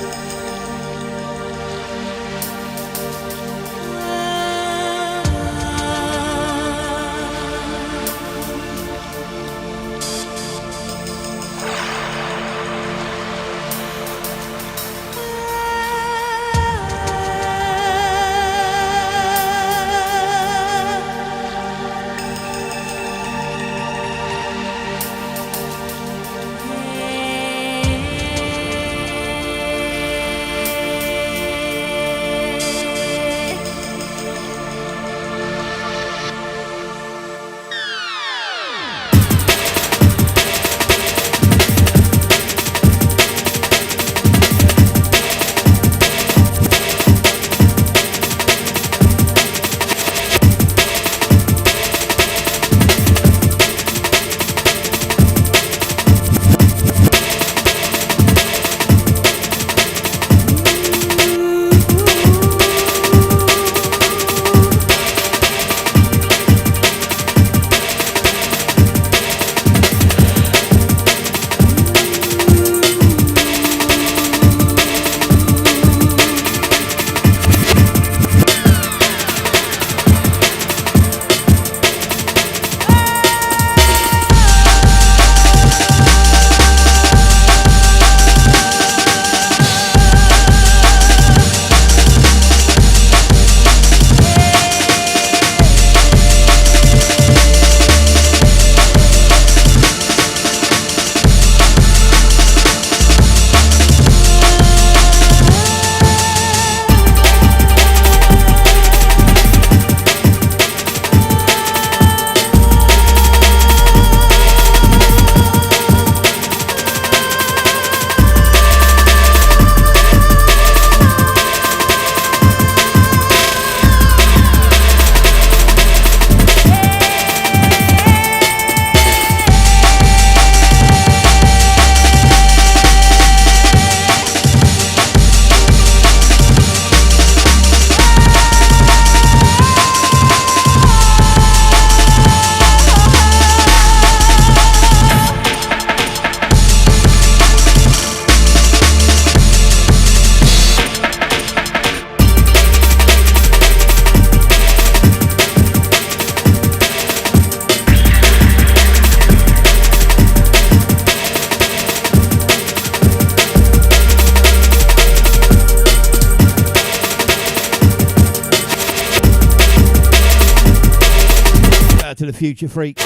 To the Future Freak.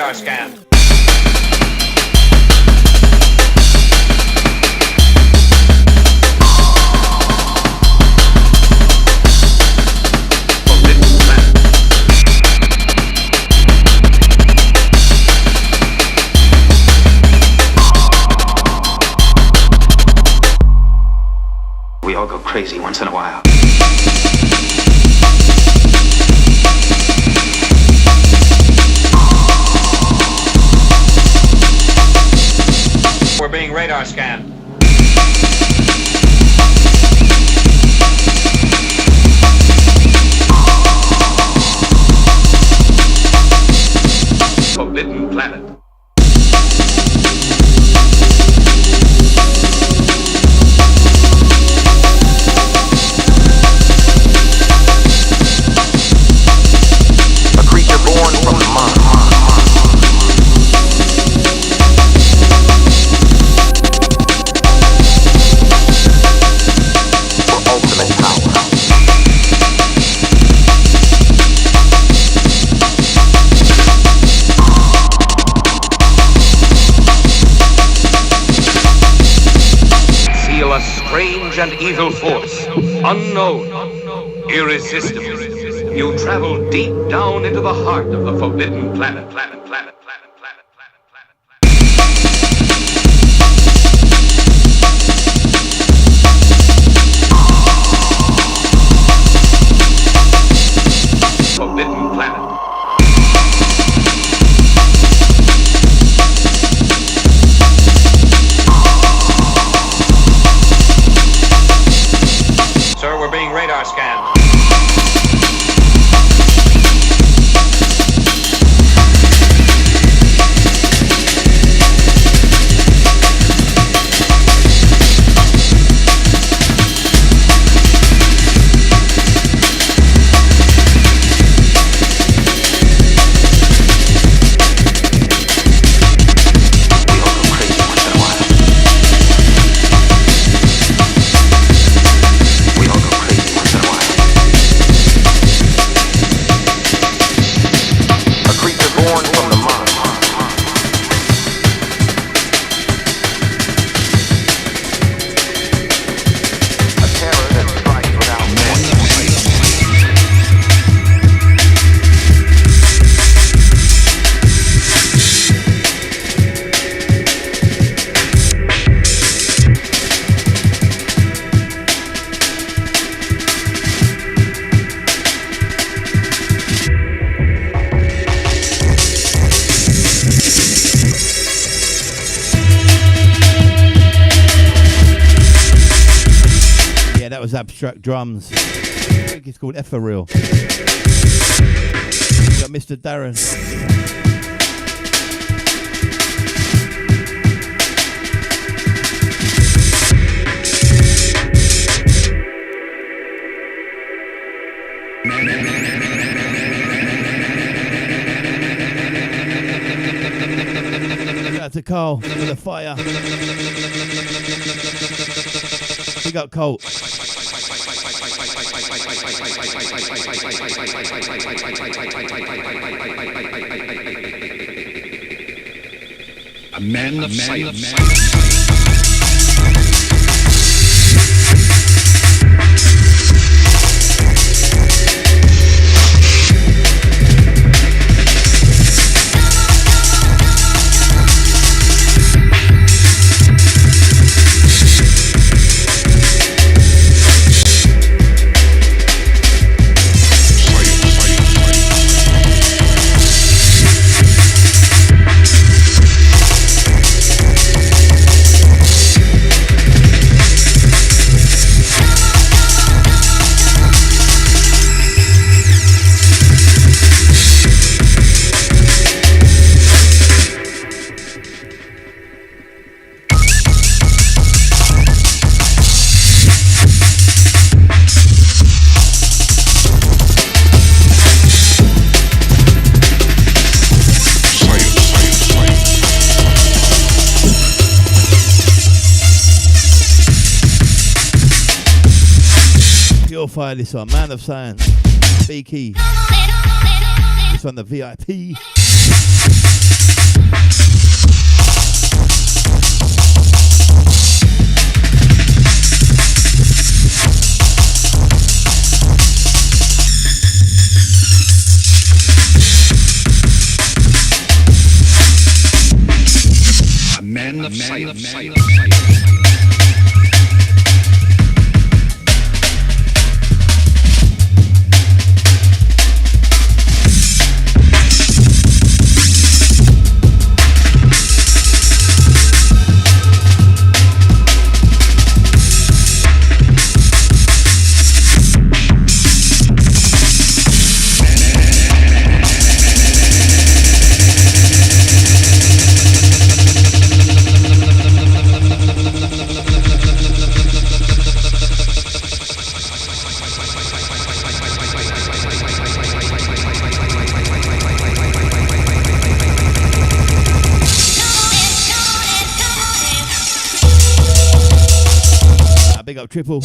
radar scan. We all go crazy once in a while. We're being radar scanned. Forbidden planet. And evil force, unknown, irresistible. You travel deep down into the heart of the forbidden planet. Forbidden planet. Sir, we're being radar scanned. Abstract drums. I think it's called Ethereal. We got Mr. Darren. Shout out to Carl for the fire. We got Colt. A man of science. Fire this one, Man of Science, B Key. This one, the VIP. Big up Triple.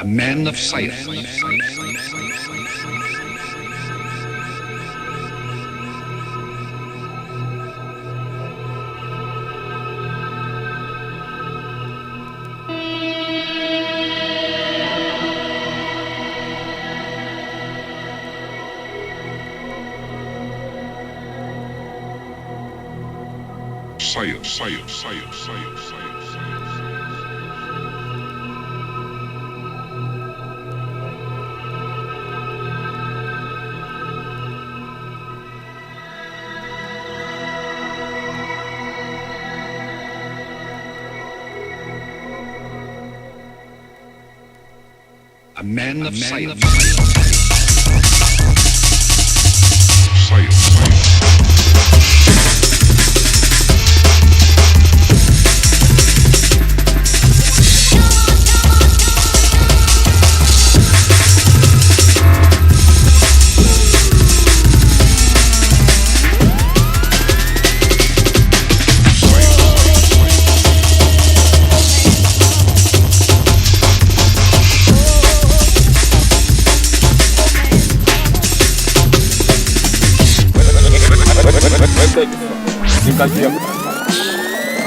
Man of sight. A man of sight.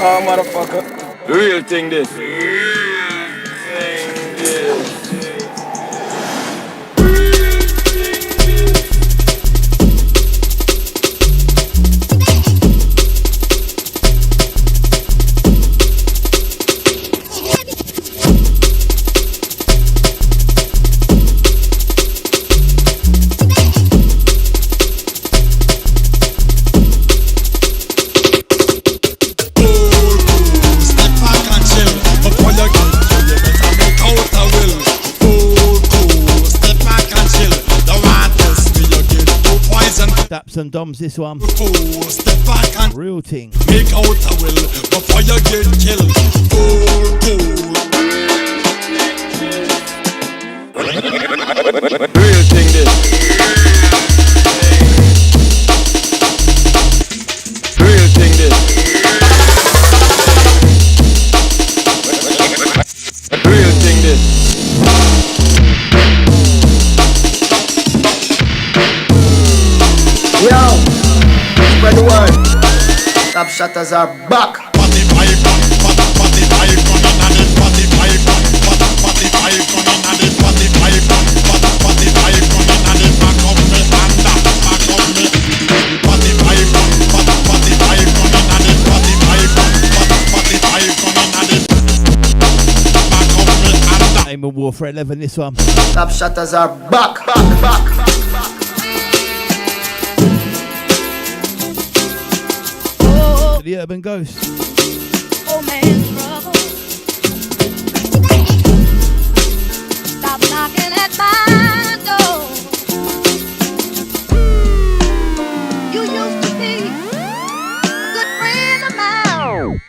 Oh, motherfucker. Real thing this. Daps and Domz, this one. Step back and real thing. Make out a will before you get killed. Real thing this. Real thing this. Real thing this. Yo, spread the word. Top shutters are back. Party pipe on, party pipe on, and it party pipe on, party pipe on, and it party pipe on, party pipe on, and it back up me and back up me. Party pipe on, party pipe on, and it party pipe on, party pipe on, and it back up me and back. Aim of Warfare 11, this one. Top shutters are back, back. The Urban Ghost. Oh man, trouble. Stop knocking at my door. You used to be a good friend of mine.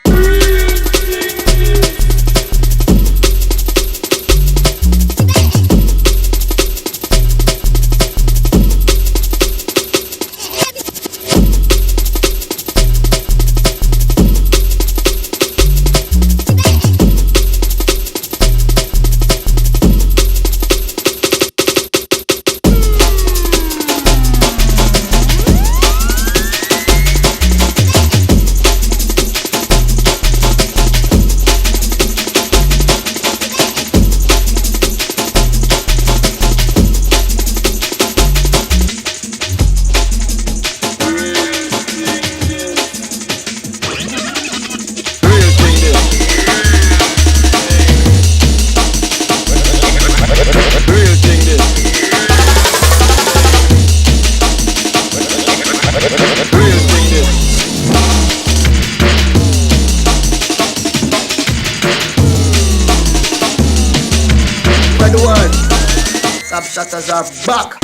Top Shatters are back.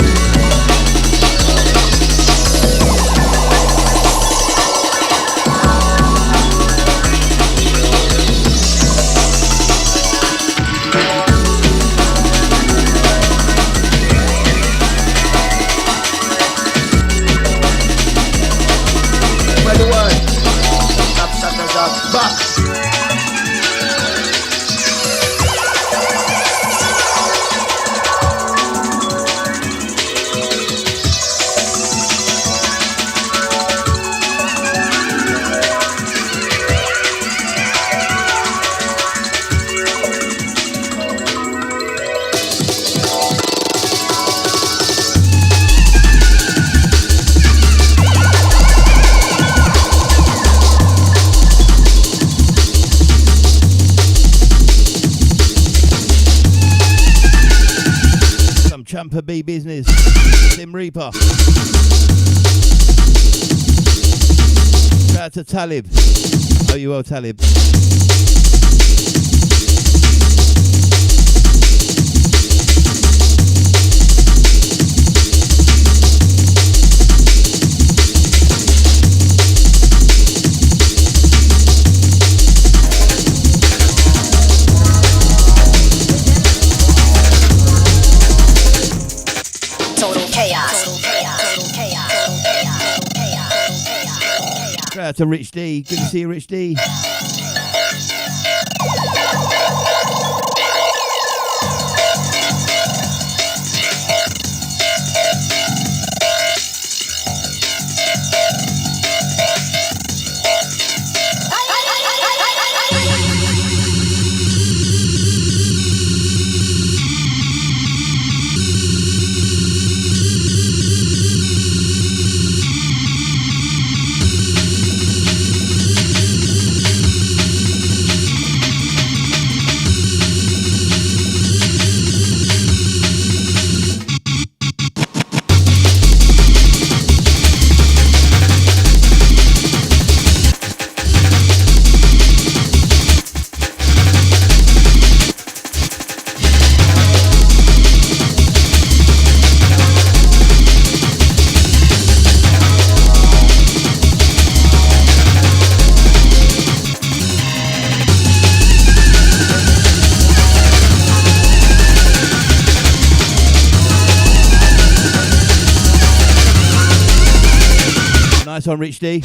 Champa B business. Tim Reaper. Shout out to Talib. Oh, you well, Talib. Shout out to Rich D. Good to see you, Rich D. Nice one, Rich D.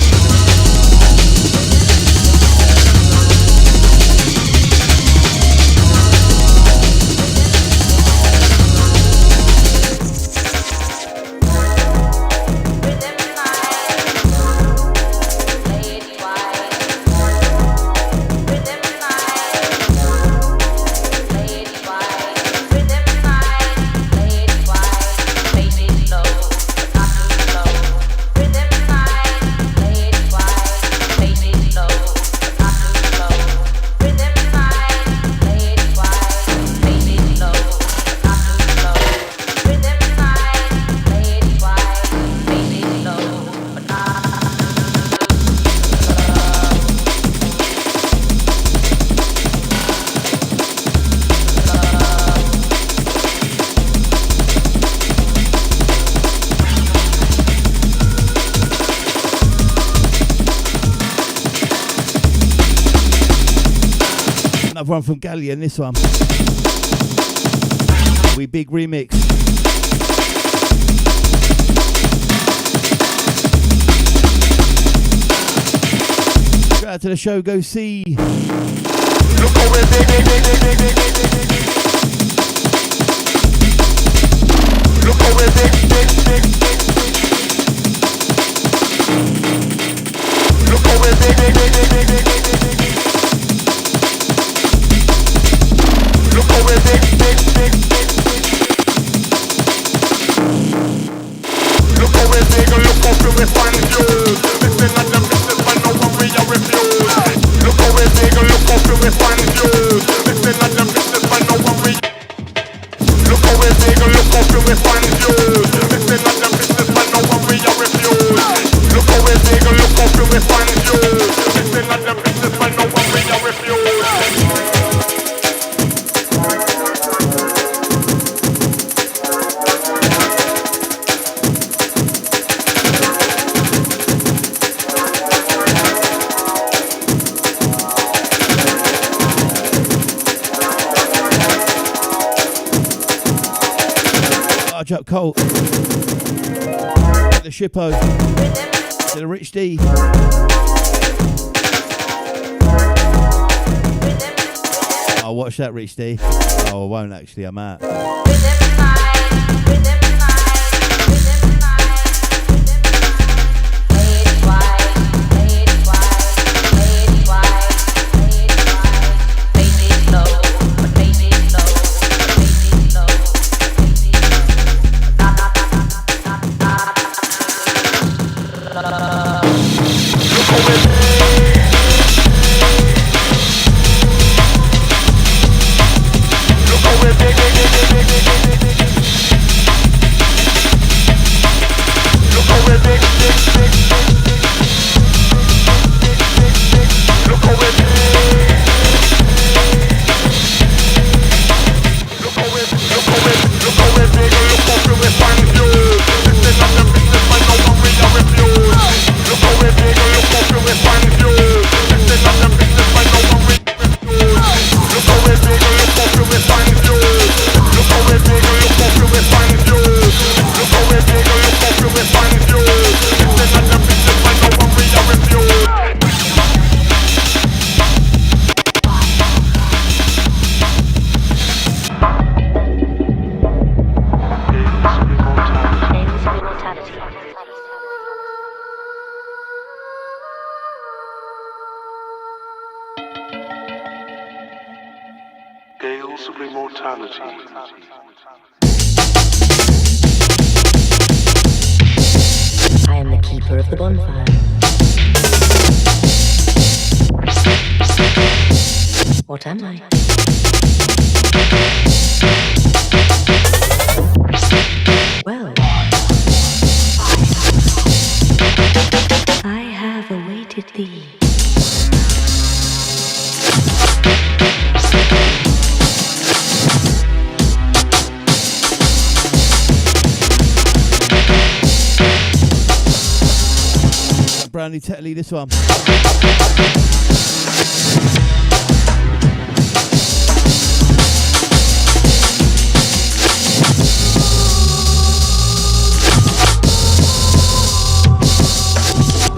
One from Galleon, this one. We big remix. Shout out to the show, go see. Look how we're big. Look how we're big. Look how we're big. Look how we're big. Look how we're big and look how we find views. Listen at the business, but no one we are refused. Look how we're big and look how we find views. Listen at the business, but no one we. Look how we're big and look how we find views. Listen at the business, but no one we are refused. Look how we're big and look how we find views. Listen at the business, but no one we are refused. Large up Colt. To the Shippo. To the Rich D. I'll watch that, Rich D. Oh, I won't actually, I'm out. Gales of immortality. I am the keeper of the bonfire. What am I? Well, I have awaited thee. Brownie Tetley, this one. This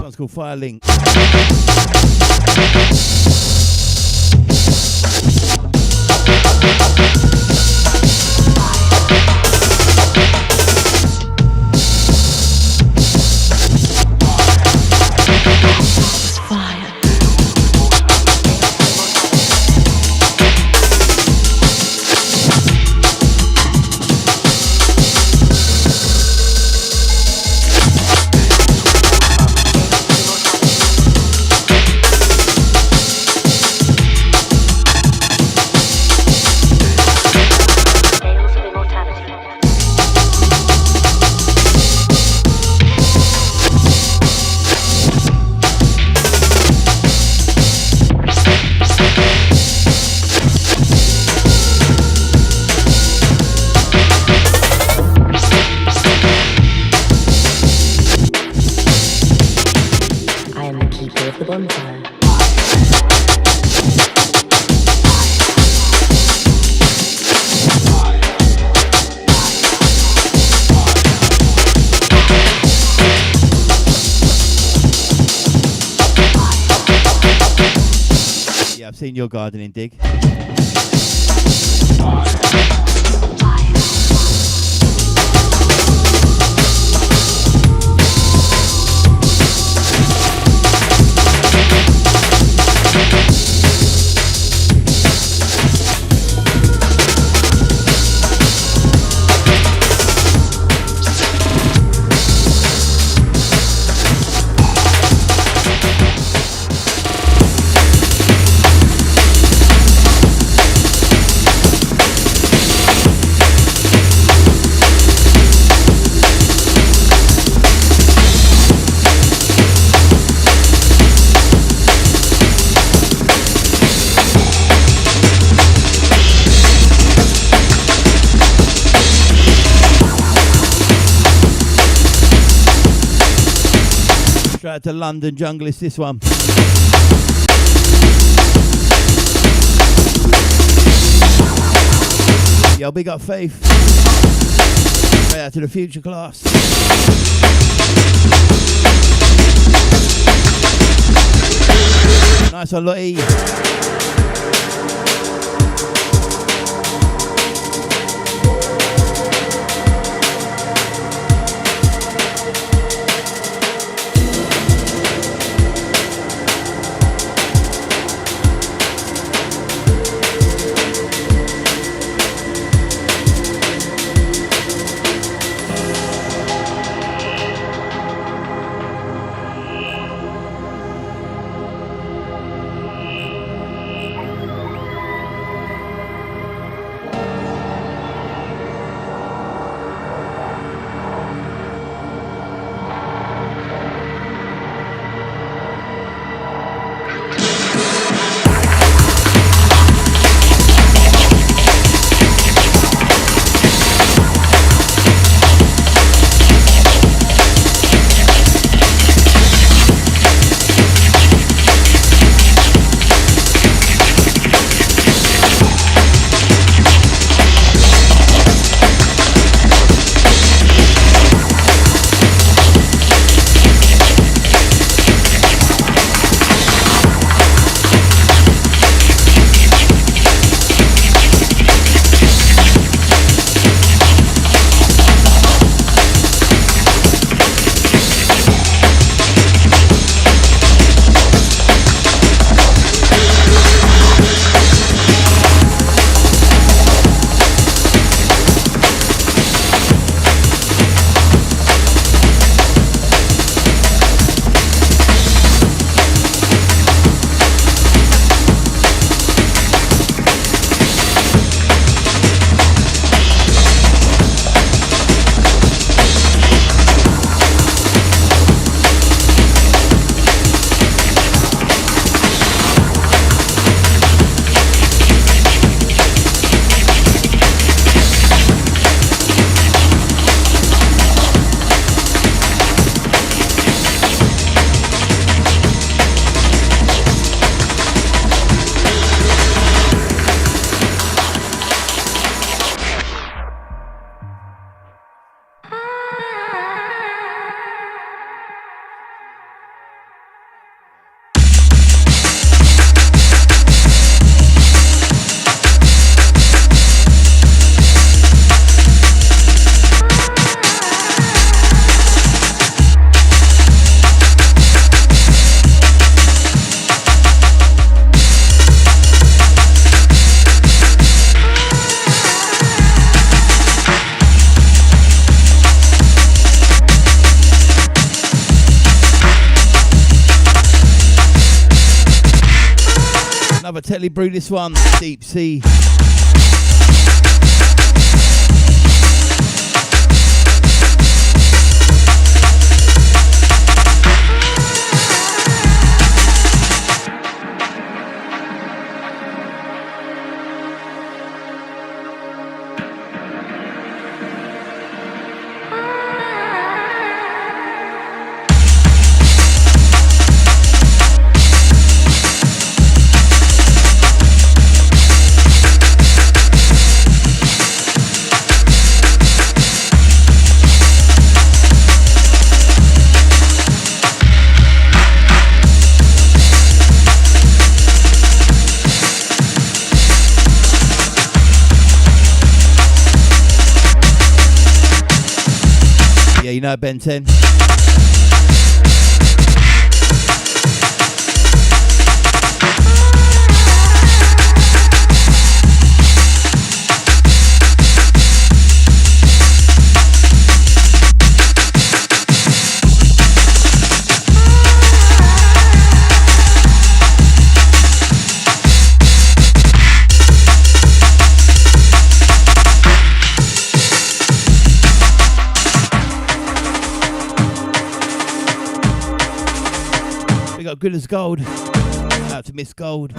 one's called Fire Link. I've seen your gardening dig. Straight to London Jungle, it's this one. Yo, big up Faith. to the future class. Nice one, Lottie. Telly brew this one, Deep Sea. You know Ben 10. Got good as gold. Out to Miss Gold.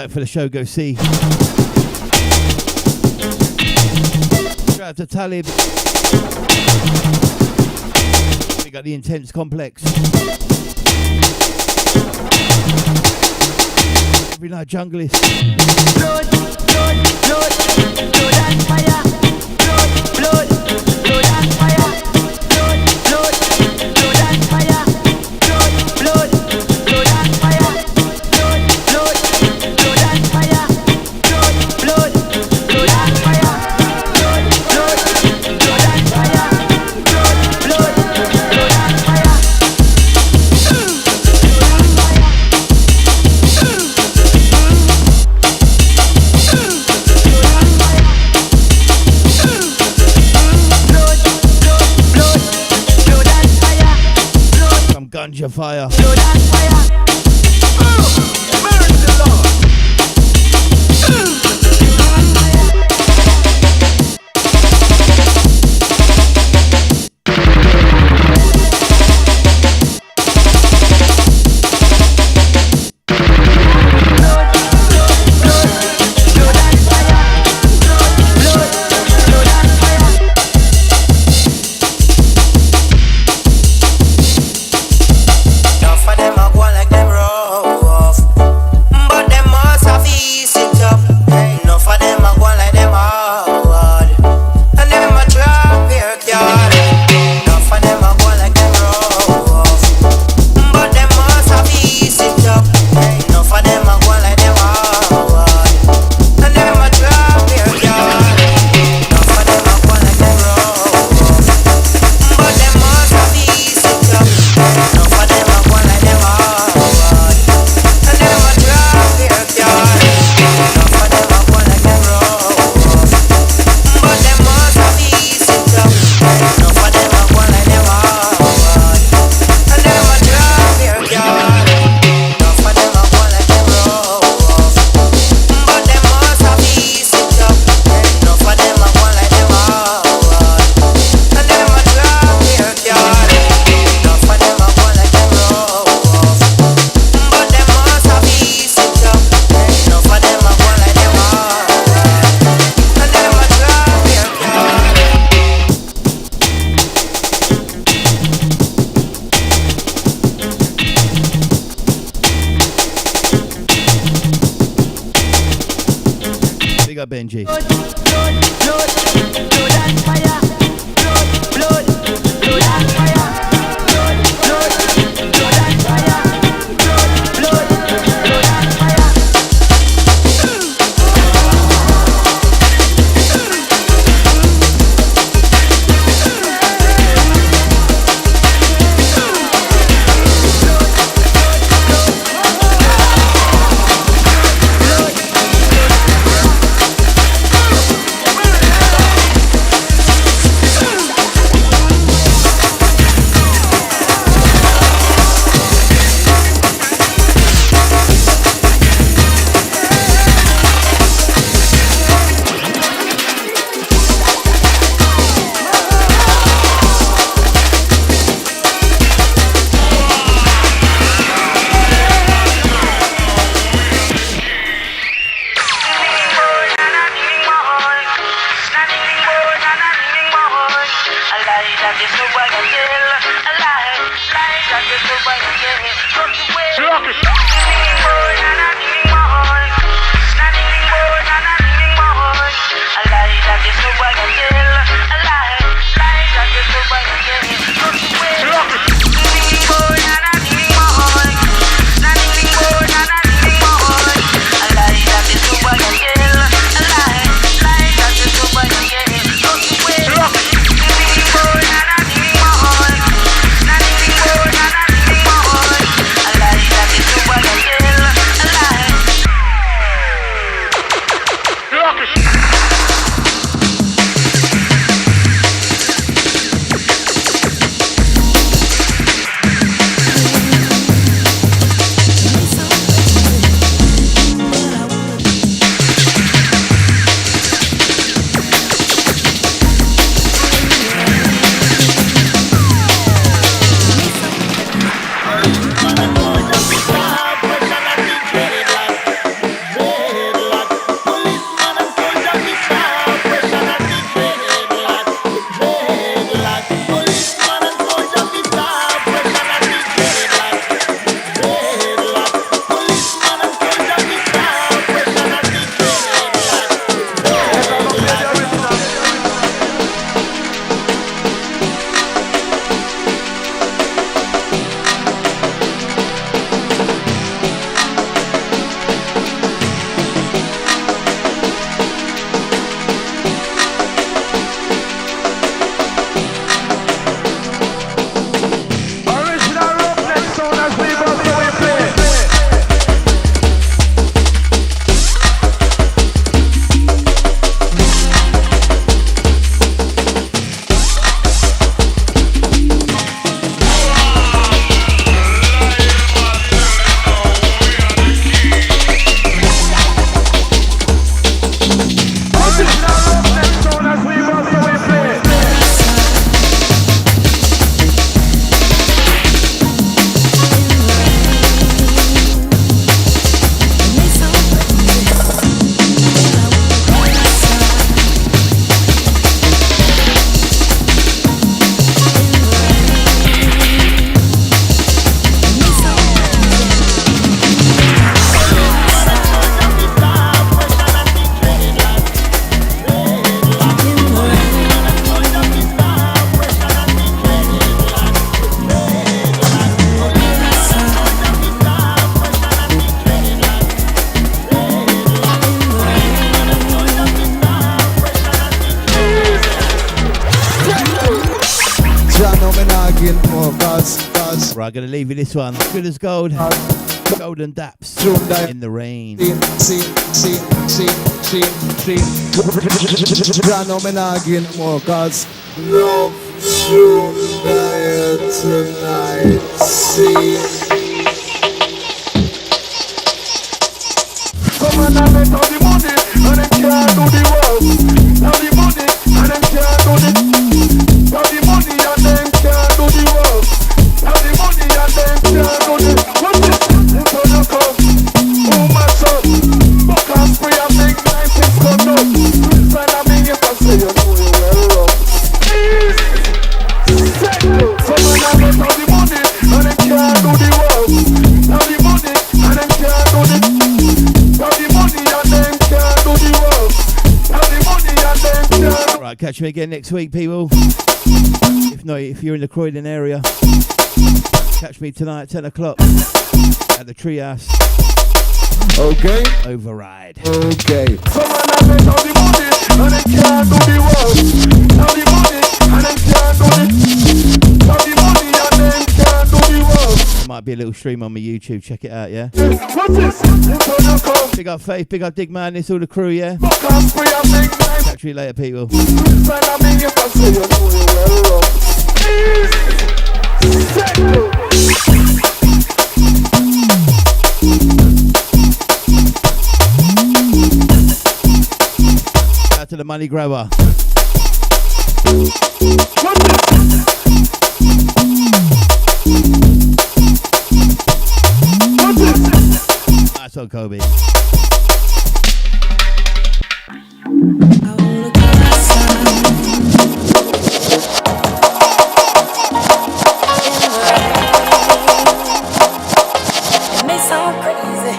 back for the show, go see. Shout out to Talib. We got the Intense Complex. Every night junglist. Blood and fire. Blood and fire. Blood and fire. Blood and fire. Blood and fire. Blood and fire. Ganja fire. Benji. Blood and fire. Blood and fire. Blood and fire. Blood and fire. Right, gonna leave you this one. Good as gold. Golden Daps in the rain. I know me not again more, cause love you tonight. See. Come on, I bet all the money, and them can't do the work. All the money, and them can't do the. All the money, and them can't do the work. All the money, and them can't do the. What's this? It's on your cup. Oh my son, fuck and spray and make 19 come up. Friend of me, if I say you know you well wrong. Come on, I bet all the money, and them can't do the work. All the money, and them can't do the. Right, catch me again next week, people. If not, if you're in the Croydon area, catch me tonight at 10 o'clock at the Treehouse. Okay. Override. Okay. There might be a little stream on my YouTube. Check it out, yeah? Big up Faith, big up Dig Man, this all the crew, yeah? Catch you later, people. Out to the money grabber. That's on Kobe. It may sound crazy,